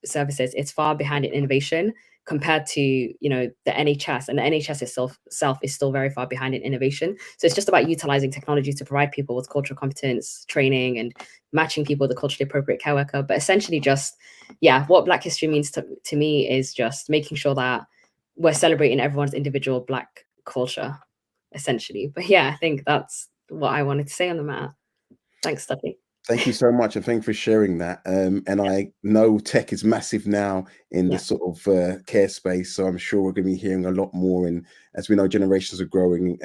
services, it's far behind in innovation compared to, the NHS, and the NHS itself is still very far behind in innovation. So it's just about utilizing technology to provide people with cultural competence training and matching people with a culturally appropriate care worker. But essentially just, what Black history means to me is just making sure that we're celebrating everyone's individual Black culture, essentially. But I think that's what I wanted to say on the matter. Thanks, Dudley. Thank you so much, and thank you for sharing that. And I know tech is massive now in the sort of care space, so I'm sure we're going to be hearing a lot more. And as we know, generations are growing.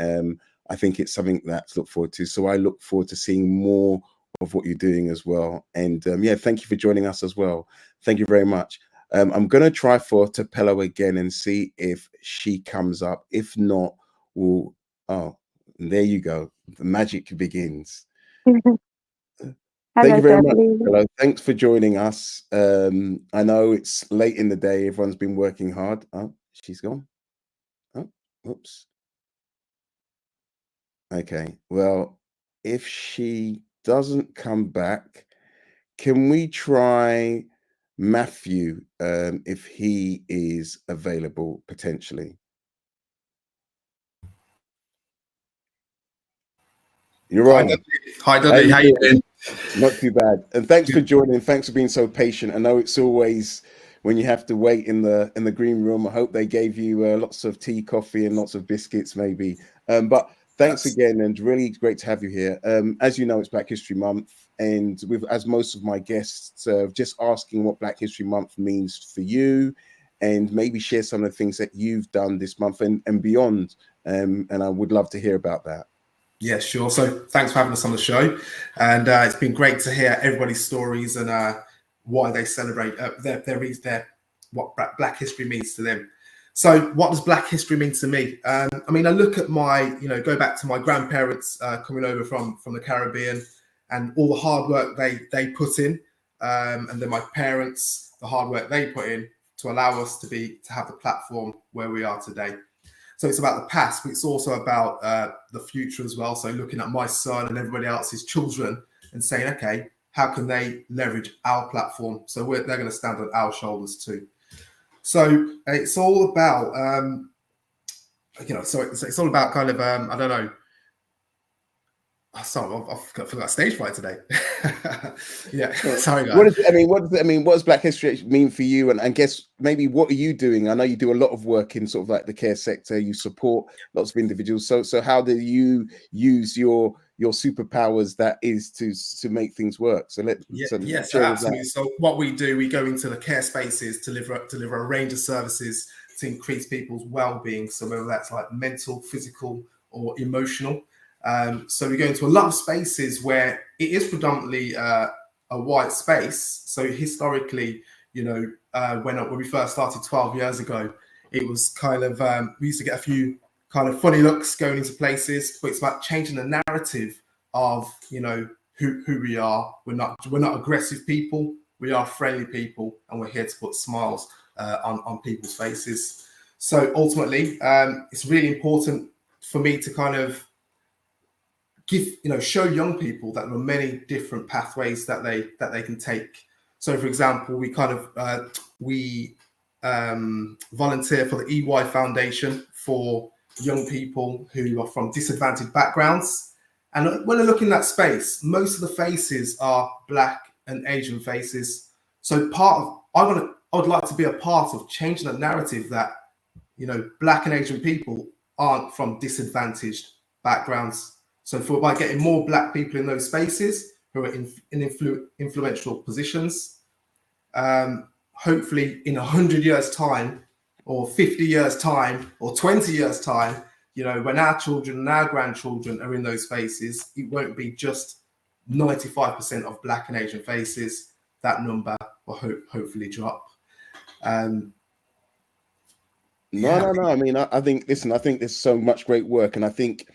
I think it's something that to look forward to. So I look forward to seeing more of what you're doing as well. And thank you for joining us as well. Thank you very much. I'm going to try for Tapelo again and see if she comes up. If not, we'll. Oh, there you go. The magic begins. Thank Hello, you very much. Dudley. Hello. Thanks for joining us. I know it's late in the day. Everyone's been working hard. Oh, she's gone. Oh, oops. Okay. Well, if she doesn't come back, can we try Matthew if he is available potentially? You're Hi, on. Dudley. Hi, Dudley. How you doing? Not too bad. And thanks for joining. Thanks for being so patient. I know it's always when you have to wait in the green room. I hope they gave you lots of tea, coffee, and lots of biscuits, maybe. But thanks again, and really great to have you here. As you know, it's Black History Month, and with as most of my guests, just asking what Black History Month means for you, and maybe share some of the things that you've done this month and beyond. And I would love to hear about that. Yeah, sure. So thanks for having us on the show. And it's been great to hear everybody's stories and why they celebrate what Black history means to them. So what does Black history mean to me? I mean, I look at go back to my grandparents coming over from the Caribbean and all the hard work they put in. And then my parents, the hard work they put in to allow us to have the platform where we are today. So it's about the past, but it's also about the future as well. So looking at my son and everybody else's children and saying, okay, how can they leverage our platform? So they're going to stand on our shoulders too. So it's all about, so it's all about kind of, I don't know. Sorry, I forgot stage fright today. Yeah, sorry guys. What does Black History mean for you? And I guess maybe what are you doing? I know you do a lot of work in sort of like the care sector. You support lots of individuals. So how do you use your superpowers that is to make things work? So yes, absolutely. So what we do, we go into the care spaces to deliver a range of services to increase people's well-being. So whether that's like mental, physical, or emotional. So we go into a lot of spaces where it is predominantly a white space. So historically, when we first started 12 years ago, it was kind of, we used to get a few kind of funny looks going into places, but it's about changing the narrative of, who we are. We're not aggressive people. We are friendly people, and we're here to put smiles on people's faces. So ultimately, it's really important for me to kind of show young people that there are many different pathways that they can take. So, for example, we kind of volunteer for the EY Foundation for young people who are from disadvantaged backgrounds. And when I look in that space, most of the faces are Black and Asian faces. So I would like to be a part of changing the narrative that, Black and Asian people aren't from disadvantaged backgrounds. So by getting more Black people in those spaces who are in influential positions, hopefully in 100 years' time, or 50 years' time, or 20 years' time, when our children and our grandchildren are in those spaces, it won't be just 95% of Black and Asian faces. That number will hopefully drop. No. I mean, I think there's so much great work, and I think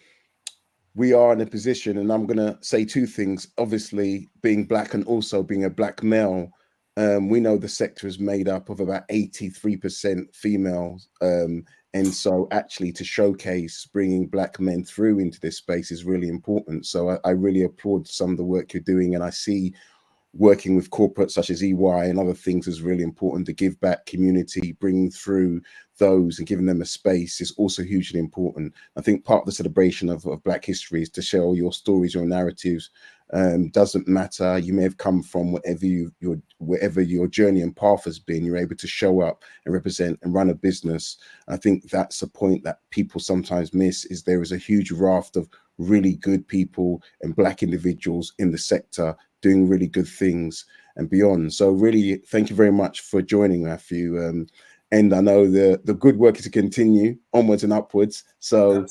we are in a position, and I'm going to say two things. Obviously, being Black and also being a Black male, we know the sector is made up of about 83% females. And so actually to showcase bringing Black men through into this space is really important. So I really applaud some of the work you're doing, and I see working with corporates such as EY and other things is really important. To give back community, bringing through those and giving them a space is also hugely important. I think part of the celebration of Black history is to share all your stories, your narratives. Doesn't matter, you may have come from wherever your journey and path has been, you're able to show up and represent and run a business. I think that's a point that people sometimes miss, is there is a huge raft of really good people and Black individuals in the sector doing really good things and beyond. So really, thank you very much for joining, Matthew. And I know the good work is to continue onwards and upwards. So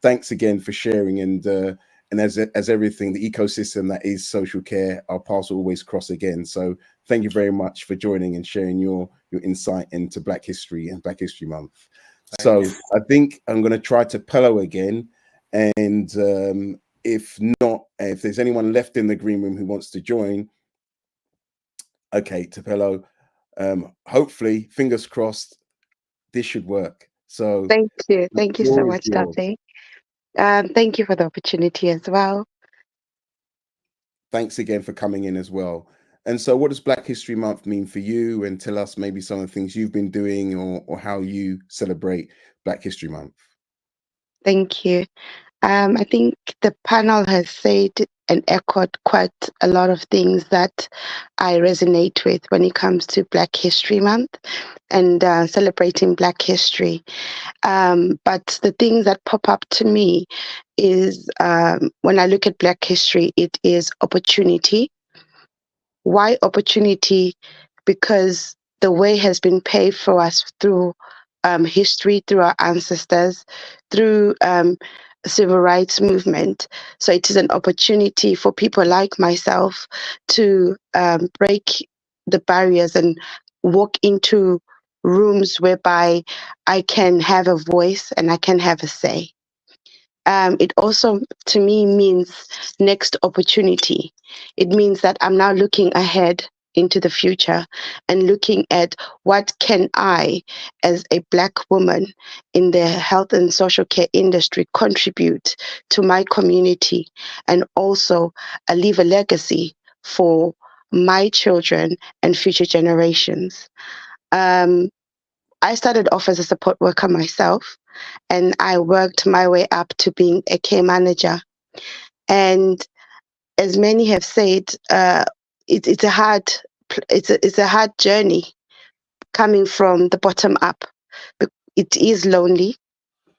thanks again for sharing. And as everything, the ecosystem that is social care, our paths will always cross again. So thank you very much for joining and sharing your insight into Black history and Black History Month. So I think I'm going to try to Pello again. And if not, if there's anyone left in the green room who wants to join, okay, Tapelo, hopefully, fingers crossed, this should work. So thank you the so floor is much, yours. Dudley. Thank you for the opportunity as well. Thanks again for coming in as well. And so what does Black History Month mean for you? And tell us maybe some of the things you've been doing or how you celebrate Black History Month. Thank you. I think the panel has said and echoed quite a lot of things that I resonate with when it comes to Black History Month and celebrating Black history. But the things that pop up to me is when I look at Black history, it is opportunity. Why opportunity? Because the way has been paved for us through history, through our ancestors, through civil rights movement. So it is an opportunity for people like myself to break the barriers and walk into rooms whereby I can have a voice and I can have a say. It also, to me, means next opportunity. It means that I'm now looking ahead into the future and looking at what can I, as a Black woman in the health and social care industry, contribute to my community and also leave a legacy for my children and future generations. I started off as a support worker myself, and I worked my way up to being a care manager. And as many have said, it's a hard journey coming from the bottom up. It is lonely,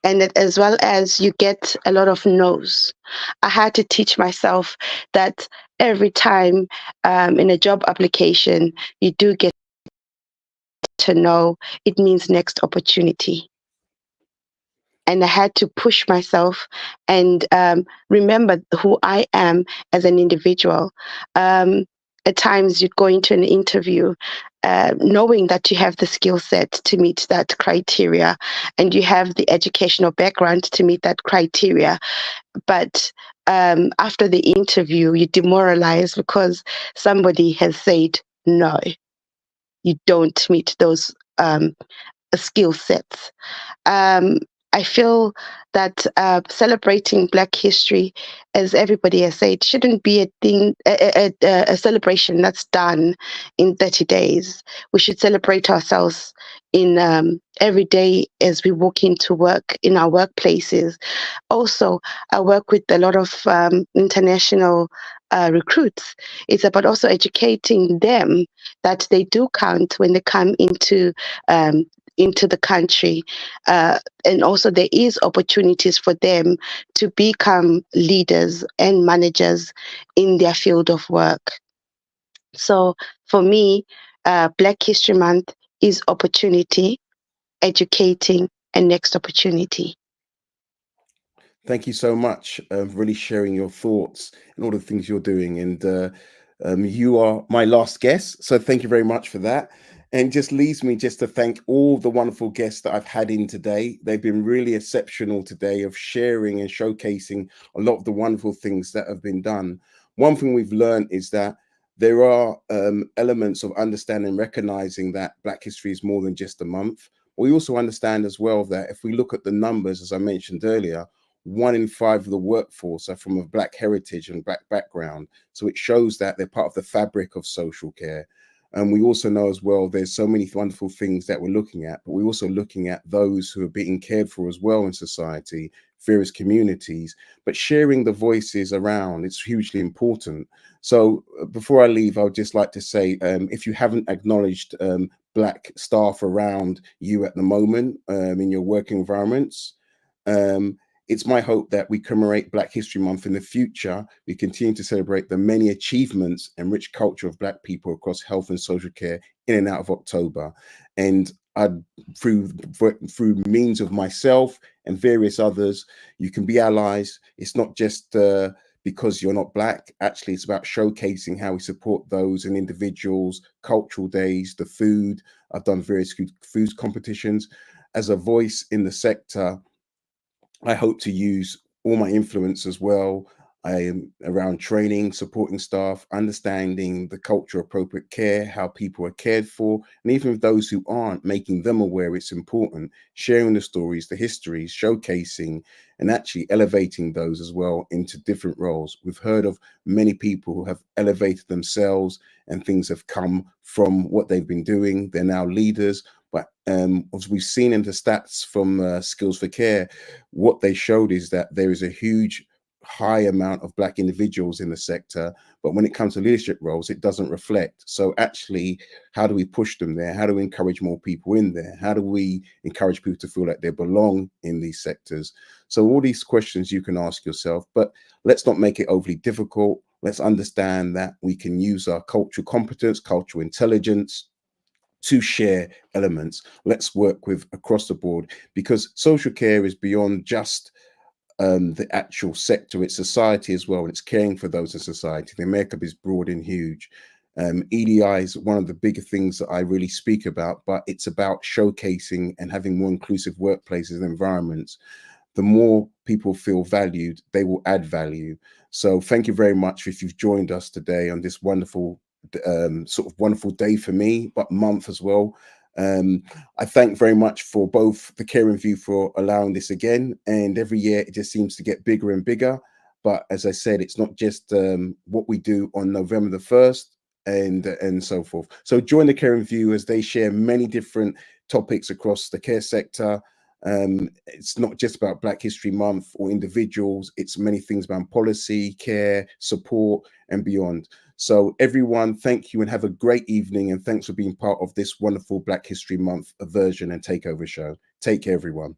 and as well as you get a lot of no's. I had to teach myself that every time in a job application you do get to know, it means next opportunity. And I had to push myself and remember who I am as an individual. At times you'd go into an interview knowing that you have the skill set to meet that criteria and you have the educational background to meet that criteria. But after the interview, you're demoralized because somebody has said, no, you don't meet those skill sets. I feel that celebrating Black history, as everybody has said, shouldn't be a thing, a celebration that's done in 30 days. We should celebrate ourselves in every day as we walk into work, in our workplaces. Also, I work with a lot of international recruits. It's about also educating them that they do count when they come into the country, and also there is opportunities for them to become leaders and managers in their field of work. So for me, Black History Month is opportunity, educating, and next opportunity. Thank you so much for really sharing your thoughts and all the things you're doing. And you are my last guest, so thank you very much for that. And just leaves me just to thank all the wonderful guests that I've had in today. They've been really exceptional today of sharing and showcasing a lot of the wonderful things that have been done. One thing we've learned is that there are elements of understanding, recognizing that Black history is more than just a month. We also understand as well that if we look at the numbers, as I mentioned earlier, 1 in 5 of the workforce are from a Black heritage and Black background. So it shows that they're part of the fabric of social care. And we also know as well, there's so many wonderful things that we're looking at, but we're also looking at those who are being cared for as well in society, various communities, but sharing the voices around, it's hugely important. So before I leave, I would just like to say, if you haven't acknowledged Black staff around you at the moment in your working environments, it's my hope that we commemorate Black History Month in the future. We continue to celebrate the many achievements and rich culture of Black people across health and social care in and out of October. And through means of myself and various others, you can be allies. It's not just because you're not Black. Actually, it's about showcasing how we support those and individuals, cultural days, the food. I've done various food competitions. As a voice in the sector, I hope to use all my influence as well. I am around training, supporting staff, understanding the culture appropriate care, how people are cared for, and even those who aren't, making them aware it's important, sharing the stories, the histories, showcasing, and actually elevating those as well into different roles. We've heard of many people who have elevated themselves and things have come from what they've been doing. They're now leaders. But as we've seen in the stats from Skills for Care, what they showed is that there is a huge high amount of Black individuals in the sector, but when it comes to leadership roles, it doesn't reflect. So actually, how do we push them there? How do we encourage more people in there? How do we encourage people to feel like they belong in these sectors? So all these questions you can ask yourself, but let's not make it overly difficult. Let's understand that we can use our cultural competence, cultural intelligence to share elements. Let's work with across the board, because social care is beyond just the actual sector, it's society as well, and it's caring for those in society. The makeup is broad and huge. EDI is one of the bigger things that I really speak about, but it's about showcasing and having more inclusive workplaces and environments. The more people feel valued, they will add value. So thank you very much if you've joined us today on this wonderful sort of wonderful day for me, but month as well. I thank very much for both the Care Review for allowing this again, and every year it just seems to get bigger and bigger. But as I said, it's not just what we do on November the 1st and so forth. So join the Care Review as they share many different topics across the care sector. It's not just about Black History Month or individuals, it's many things about policy, care, support, and beyond. So everyone, thank you and have a great evening, and thanks for being part of this wonderful Black History Month version and takeover show. Take care, everyone.